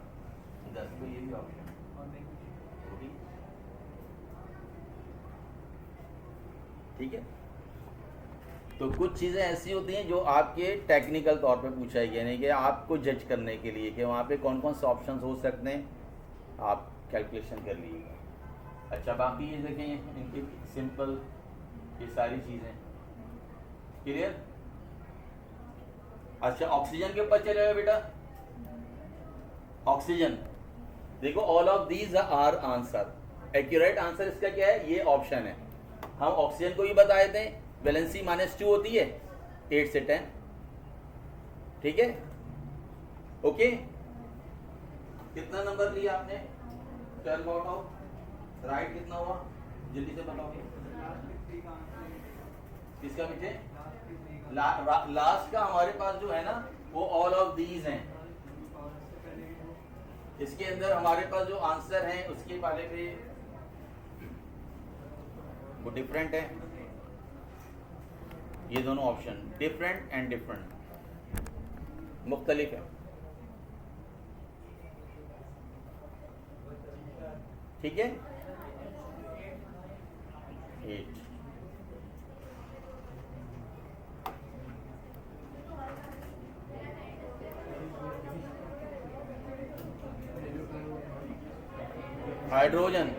10। तो ये भी ऑप्शन ठीक है। तो कुछ चीज़ें ऐसी होती हैं जो आपके टेक्निकल तौर पे पूछा गया, यानी कि आपको जज करने के लिए कि वहाँ पे कौन कौन से ऑप्शंस हो सकते हैं, आप कैलकुलेशन कर लीजिएगा। अच्छा बाकी ये देखें इनकी सिंपल ये सारी चीज़ें क्लियर। अच्छा ऑक्सीजन के ऊपर चलेगा बेटा, ऑक्सीजन देखो, all of these are answer, accurate answer इसका क्या है, ये ऑप्शन है। हम ऑक्सीजन को भी बता देते हैं, वैलेंसी -2 होती है 8 से 10, ठीक है, ओके। कितना नंबर लिया आपने, 12 आउट ऑफ, राइट कितना हुआ, जल्दी से बताओगे किसका बेटे, लास्ट का हमारे पास जो है ना वो ऑल ऑफ दीज हैं। इसके अंदर हमारे पास जो आंसर हैं उसके वाले पे वो डिफरेंट है, ये दोनों ऑप्शन डिफरेंट एंड डिफरेंट मुख्तलिफ है, ठीक है। 8 हाइड्रोजन,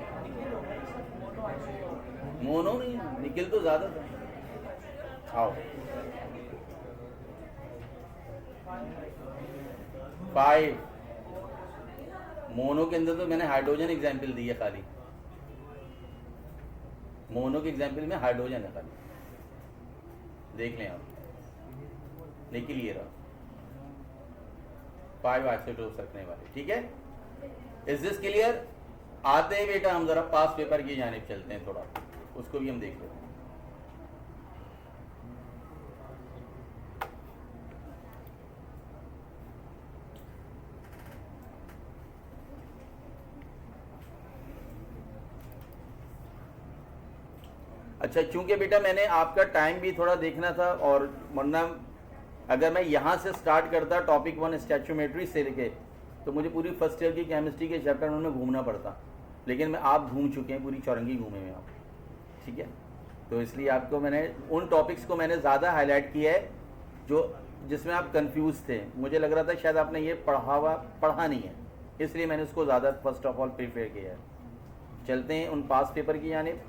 मोनो नहीं, निकल तो ज्यादा था। आओ 5, मोनो के अंदर तो मैंने हाइड्रोजन एग्जाम्पल दी है खाली, मोनो के एग्जाम्पल में हाइड्रोजन है खाली, देख लें आप, निकल ये रहा 5 आइसोटोप्स रखने वाले, ठीक है। Is this clear. आते हैं बेटा हम जरा पास पेपर की जानिब चलते हैं, थोड़ा उसको भी हम देख लेते हैं। अच्छा, चूंकि बेटा मैंने आपका टाइम भी थोड़ा देखना था, और वरना अगर मैं यहाँ से स्टार्ट करता टॉपिक 1 स्टैचूमेट्री से लेके, तो मुझे पूरी फर्स्ट ईयर की केमिस्ट्री के चैप्टर में घूमना पड़ता, लेकिन आप घूम चुके हैं, पूरी चौरंगी घूमे हुए आप, ठीक है। तो इसलिए आपको मैंने उन टॉपिक्स को मैंने ज़्यादा हाईलाइट किया है जो जिसमें आप कंफ्यूज थे। मुझे लग रहा था शायद आपने ये पढ़ा नहीं है, इसलिए मैंने उसको ज़्यादा फर्स्ट ऑफ ऑल प्रीफेयर किया है। चलते हैं उन पास पेपर की जानिब।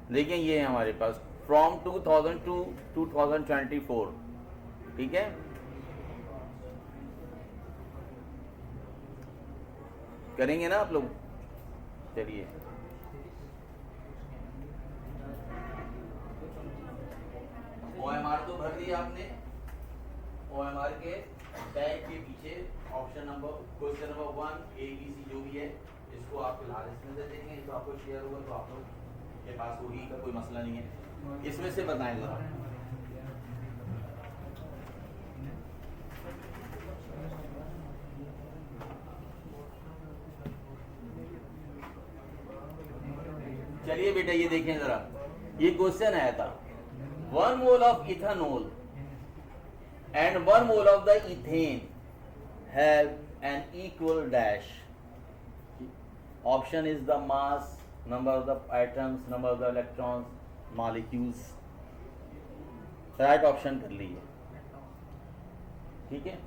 देखिए ये है हमारे पास फ्रॉम 2000 टू 2024, ठीक है। करेंगे ना आप लोग? चलिए, OMR तो भर दिया आपने। OMR के टैग के पीछे option number, question number 1 A B C जो भी है, इसको आप फिलहाल इसमें दे देंगे। तो आपको शेयर होगा तो आप लोग के पास वही का कोई मसला नहीं है। इसमें से बताएं जरा। चलिए बेटा ये देखें जरा, ये क्वेश्चन आया था 1 mole of ethanol and 1 mole of the ethane have an equal dash. Option is the mass, number of the atoms, number of the electrons, molecules. Right option कर लीजिए, ठीक है।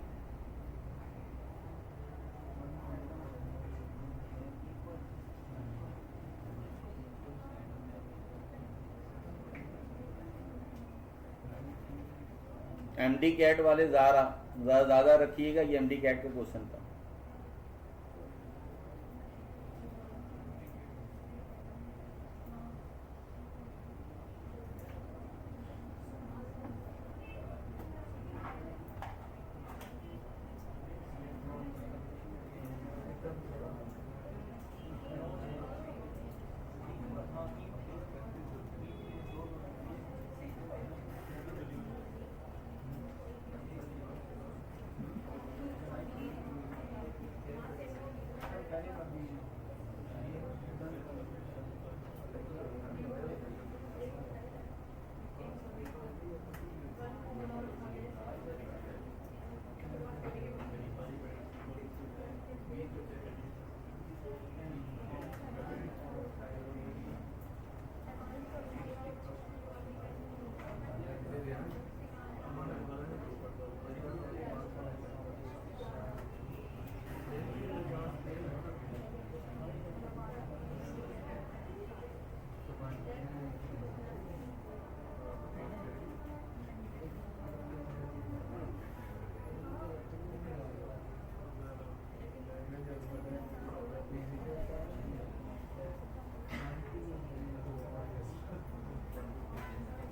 एमडी कैट वाले ज़्यादा रखिएगा, ये एमडी कैट का question था।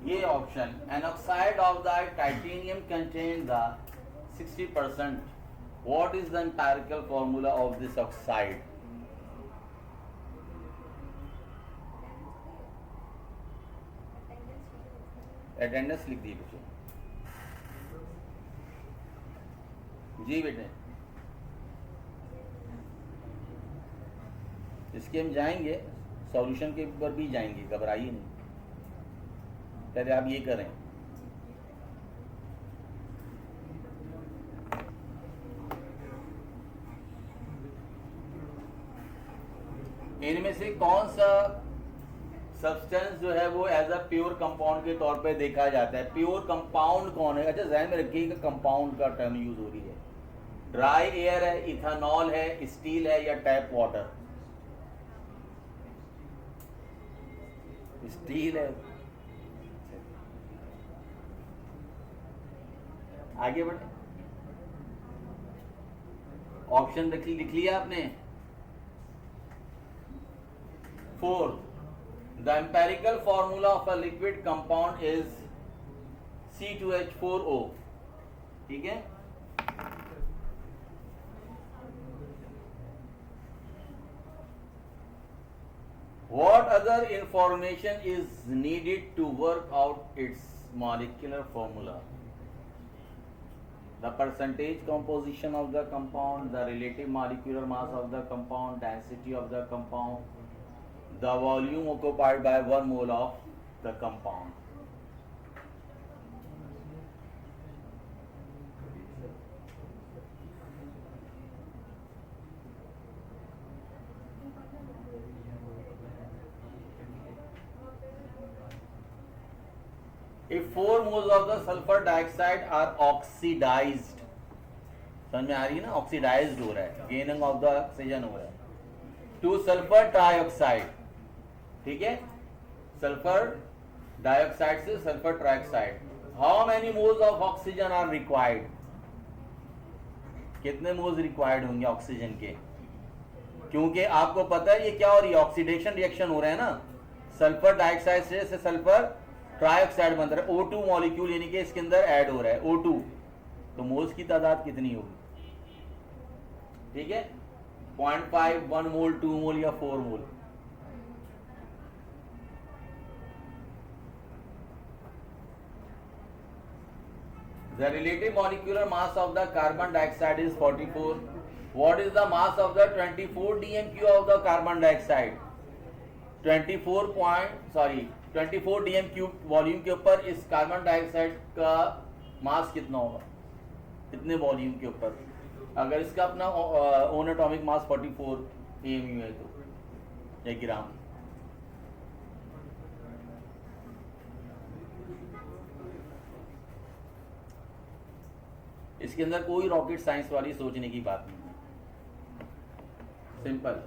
ये option, an oxide of the titanium contain the 60%, what is the empirical formula of this oxide? Attendance लिख दी बच्चों। जी बेटे, इसके हम जाएंगे, सॉल्यूशन के ऊपर भी जाएंगे, घबराइए नहीं, पहले आप ये करें। इनमें से कौन सा सब्सटेंस जो है वो एज अ प्योर कंपाउंड के तौर पे देखा जाता है? प्योर कंपाउंड कौन है? अच्छा ध्यान में रखिएगा, कंपाउंड का टर्म यूज हो रही है। ड्राई एयर है, इथेनॉल है, स्टील है, या टैप वाटर? स्टील है। आगे बढ़े। ऑप्शन लिख लिया आपने। 4, the empirical formula of a liquid compound is C2H4O। ठीक है, what other information is needed to work out its molecular formula? The percentage composition of the compound, the relative molecular mass of the compound, density of the compound, the volume occupied by 1 mole of the compound. If 4 moles of the sulfur dioxide are oxidized, समझ में आ रही है ना, oxidised हो रहा है, gaining of the oxygen हो रहा है, टू सल्फर ट्राइऑक्साइड। ठीक है, सल्फर डाइऑक्साइड से sulphur trioxide, how many moles of oxygen are required? कितने मोल्स रिक्वायर्ड होंगे ऑक्सीजन के? क्योंकि आपको पता है ये क्या हो रही है, ऑक्सीडेशन रिएक्शन हो रहा है ना, सल्फर डाइऑक्साइड से सल्फर ट्राइऑक्साइड बन रहा है, O2 मॉलिक्यूल यानी कि इसके अंदर ऐड हो रहा है O2, तो मोल्स की तादाद कितनी होगी? ठीक है, 0.5, 1 मोल, 2 मोल या 4 मोल। The relative molecular mass of the carbon dioxide is 44. What is the mass of the 24 DMQ of the carbon dioxide? 24 DMQ volume के ऊपर इस कार्बन डाइऑक्साइड का मास कितना होगा, कितने वॉल्यूम के ऊपर? अगर इसका अपना ओन एटॉमिक मास 44 AMU है तो, या ग्राम। इसके अंदर कोई रॉकेट साइंस वाली सोचने की बात नहीं है, simple.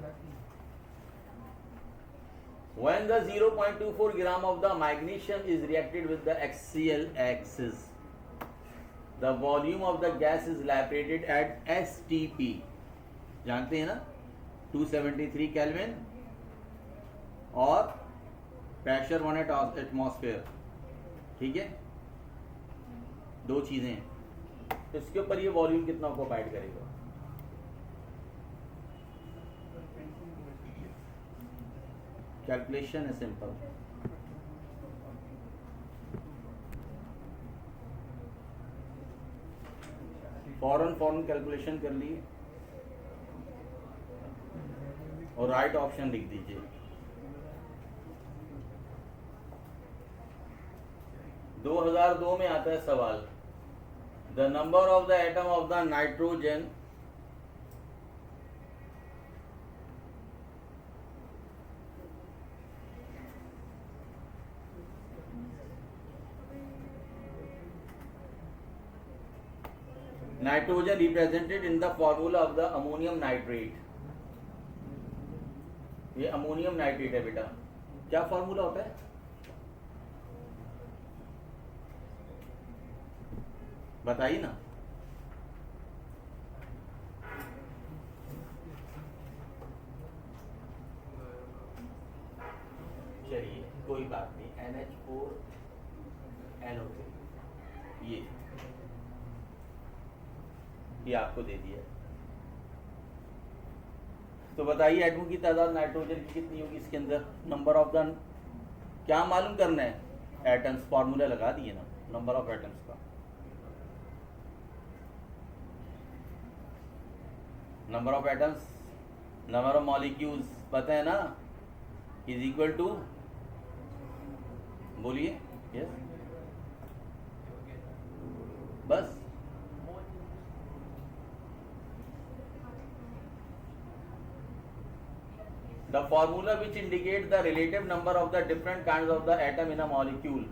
When the 0.24 gram of the magnesium is reacted with the axial axis, the volume of the gas is liberated at STP, जानते हैं ना, 273 केल्विन और प्रेशर 1 एटमॉस्फेयर। ठीक है, दो चीजें, इसके ऊपर ये वॉल्यूम कितना ऑक्यूपाइड करेगा? कैलकुलेशन है सिंपल, फौरन कैलकुलेशन कर लिए और राइट ऑप्शन लिख दीजिए। दो 2002 में आता है सवाल, the number of the atom of the nitrogen nitrogen represented in the formula of the ammonium nitrate. ये अमोनियम नाइट्रेट है बेटा, क्या फॉर्मूला होता है? बताइए ना। चलिए कोई बात नहीं, NH4NO3 ये आपको दे दिया। तो बताइए एटम की तादाद नाइट्रोजन की कितनी होगी इसके अंदर? नंबर ऑफ द, क्या मालूम करना है? एटम्स, फॉर्मूला लगा दिए ना, नंबर ऑफ एटम्स का, number of atoms, number of molecules पता है ना, इज इक्वल टू, बोलिए यस, बस। The formula which indicates the relative number of the different kinds of the atom in a molecule,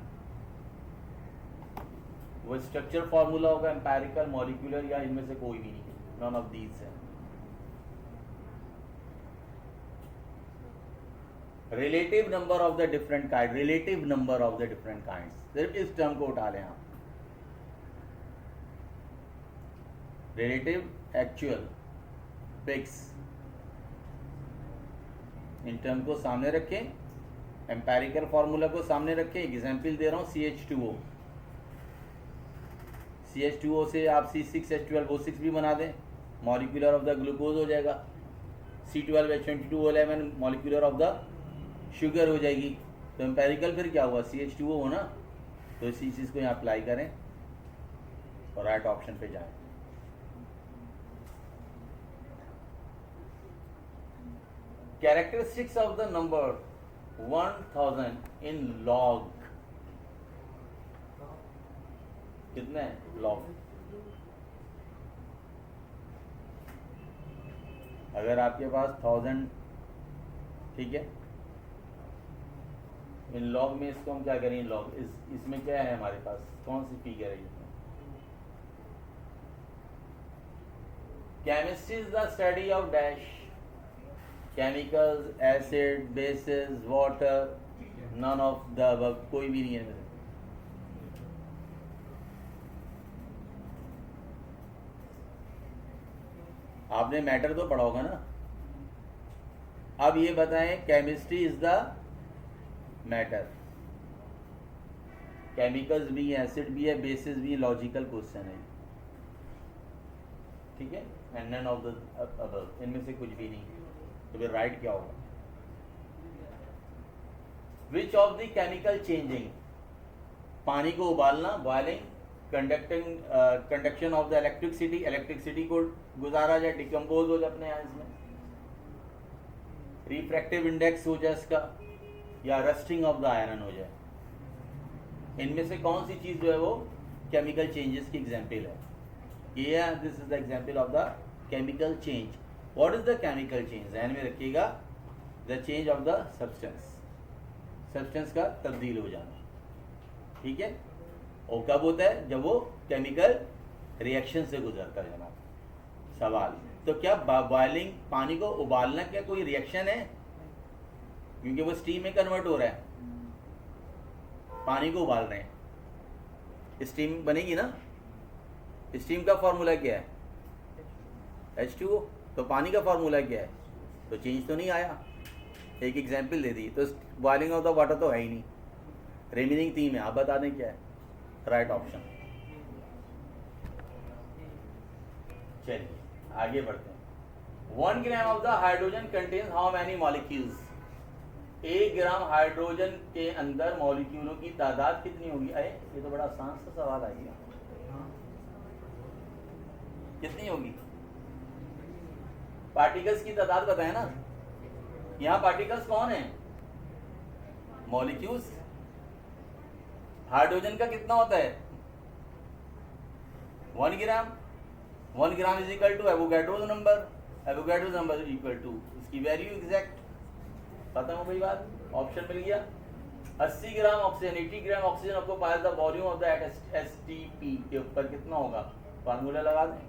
वो स्ट्रक्चर फॉर्मूला होगा empirical, molecular, या इनमें से कोई भी नहीं है, नॉन ऑफ दीज है। Relative number of the different kind, relative number of the different kinds, सिर्फ इस टर्म को उठा लें आप। रिलेटिव, एक्चुअल, पिक्स, इन टर्म को सामने रखें, एम्पेरिकल फार्मूला को सामने रखें। एग्जाम्पल दे रहा हूँ CH2O, CH2O से आप C6H12O6 भी बना दें, मॉलिक्यूलर ऑफ द ग्लूकोज हो जाएगा। C12H22O11 molecular of the sugar हो जाएगी। तो एम्पेरिकल फिर क्या हुआ, CH2O हो ना। तो इसी चीज़ को यहाँ अप्लाई करें और राइट ऑप्शन पे जाएं। Characteristics of the number 1000 in log, कितने लॉग? अगर आपके पास 1000, ठीक है, इन लॉग में इसको हम क्या करें, लॉग इसमें क्या है हमारे पास, कौन सी फिगर है इसमें? Chemistry is the study of dash, chemicals, acid, bases, water, none of the above, कोई भी नहीं है। आपने मैटर तो पढ़ा होगा ना। अब ये बताएं, chemistry is the matter, chemicals भी है, एसिड भी है, बेसिस भी है, लॉजिकल क्वेश्चन है, ठीक है, and none of the above, इनमें से कुछ भी नहीं। तो फिर राइट क्या होगा? Which of the chemical changing, पानी को उबालना, boiling, conduction of the electricity, electricity को गुजारा जाए, डिकम्पोज हो जाए अपने यहाँ इसमें, रिफ्रैक्टिव इंडेक्स हो जाए इसका, या रस्टिंग ऑफ द आयरन हो जाए। इनमें से कौन सी चीज जो है वो केमिकल चेंजेस की एग्जांपल है? ये this is the example of the chemical change. What is the chemical change? ध्यान में रखिएगा, the change of the substance, substance का तब्दील हो जाना, ठीक है। और कब होता है? जब वो केमिकल रिएक्शन से गुजरता है। जनाब सवाल, तो क्या बॉइलिंग, पानी को उबालना क्या कोई रिएक्शन है? क्योंकि वो स्टीम में कन्वर्ट हो रहा है, पानी को उबाल रहे हैं, स्टीम बनेगी ना। स्टीम का फॉर्मूला क्या है? H2O। तो पानी का फॉर्मूला क्या है? तो चेंज तो नहीं आया, एक एग्जांपल दे दी। तो बॉइलिंग ऑफ द वाटर तो है ही नहीं, रिमेनिंग 3 है, आप बता दें क्या है राइट ऑप्शन। चलिए आगे बढ़ते हैं। 1 gram of the hydrogen contains how many molecules? 1 gram hydrogen के अंदर मॉलिक्यूलों की तादाद कितनी होगी? अरे ये तो बड़ा आसान सा सवाल आ गया, कितनी होगी? पार्टिकल्स की तादाद बताए ना। यहाँ पार्टिकल्स कौन है? मॉलिक्यूल्स। हाइड्रोजन का कितना होता है? 1 gram. 1 gram is equal to Avogadro's number, Avogadro's number is equal to इसकी वैल्यू एग्जैक्ट। खत्म हो गई बात, ऑप्शन मिल गया। 80 ग्राम ऑक्सीजन, 80 ग्राम ऑक्सीजन आपको पाया था, वॉल्यूम ऑफ द STP के ऊपर कितना होगा? फार्मूला लगा दें।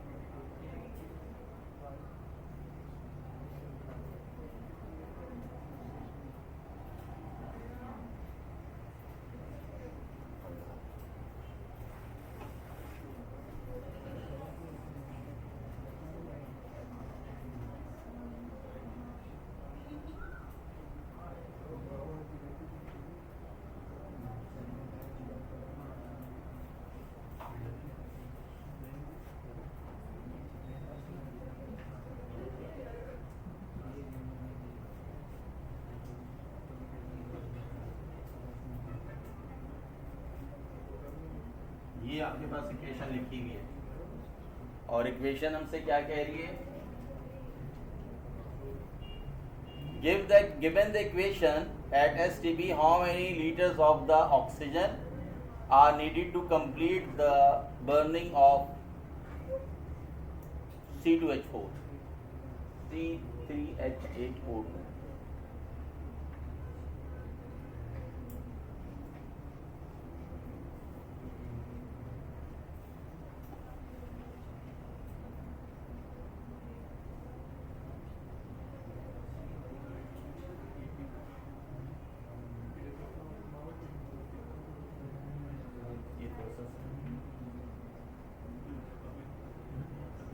ये आपके पास इक्वेशन लिखी हुई है, और इक्वेशन हमसे क्या कह रही है? given the equation at STP, how many liters of the oxygen are needed to complete the burning of C2H4, C3H8O2?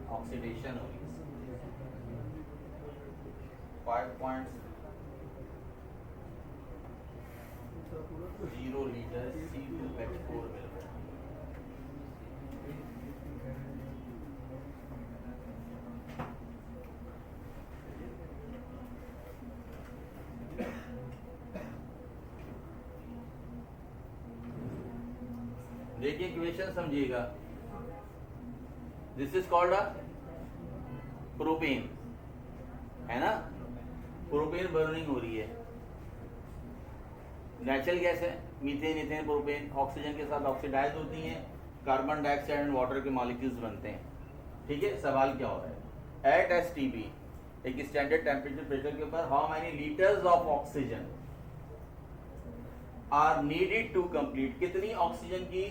Oxidation होगी, 5.0 लीटर C2H4 मिल रहा है। देखिए इक्वेशन समझिएगा, this is called a propane, है ना, प्रोपेन बर्निंग हो रही है, नेचुरल गैस है, मीथेन, इथेन, प्रोपेन ऑक्सीजन के साथ ऑक्सीडाइज होती हैं, कार्बन डाइऑक्साइड एंड वाटर के मॉलिक्यूल्स बनते हैं। ठीक है, सवाल क्या हो रहा है, एट एसटीपी एक स्टैंडर्ड टेम्परेचर प्रेशर के ऊपर how many litres of oxygen are needed to complete, कितनी ऑक्सीजन की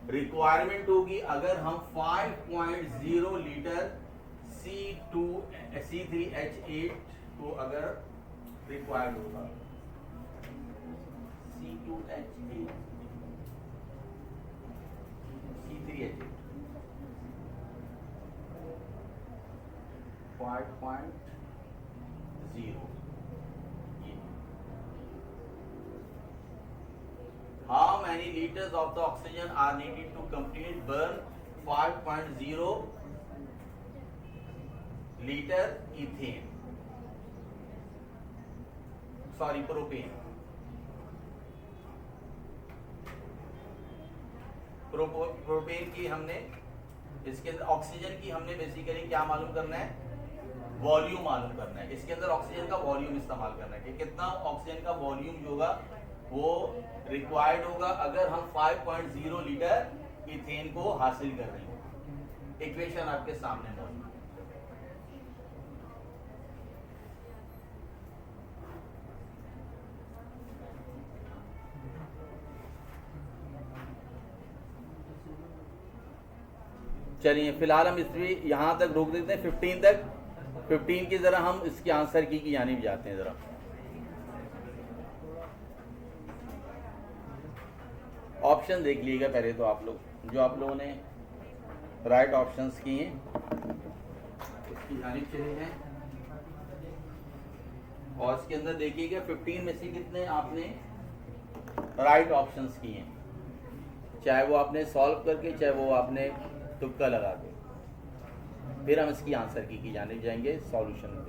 रिक्वायरमेंट होगी अगर हम 5.0 लीटर C3H8 को अगर रिक्वायर्ड होगा, C2H8 C3H8 5.0, how many liters of the oxygen are needed to complete burn 5.0 liter ethane, sorry propane, propane की हमने, इसके अंदर ऑक्सीजन की हमने बेसिकली क्या मालूम करना है, वॉल्यूम मालूम करना है, इसके अंदर ऑक्सीजन का वॉल्यूम इस्तेमाल करना है कि कितना ऑक्सीजन का वॉल्यूम जो होगा वो रिक्वायर्ड होगा अगर हम 5.0 लीटर इथेन को हासिल कर रहे हैं। इक्वेशन आपके सामने मौजूद है। चलिए फिलहाल हम इसमें यहाँ तक रोक देते हैं 15 तक। 15 की जरा हम इसके आंसर की जानिब जाते हैं। जरा ऑप्शन देख लीजिएगा पहले तो आप लोग, जो आप लोगों ने राइट ऑप्शंस किए हैं उसकी जानिब चले हैं, और इसके अंदर देखिएगा 15 में से कितने आपने राइट ऑप्शंस किए हैं, चाहे वो आपने सॉल्व करके चाहे वो आपने तुक्का लगा के। फिर हम इसकी आंसर की जानिब जाएंगे सॉल्यूशन में।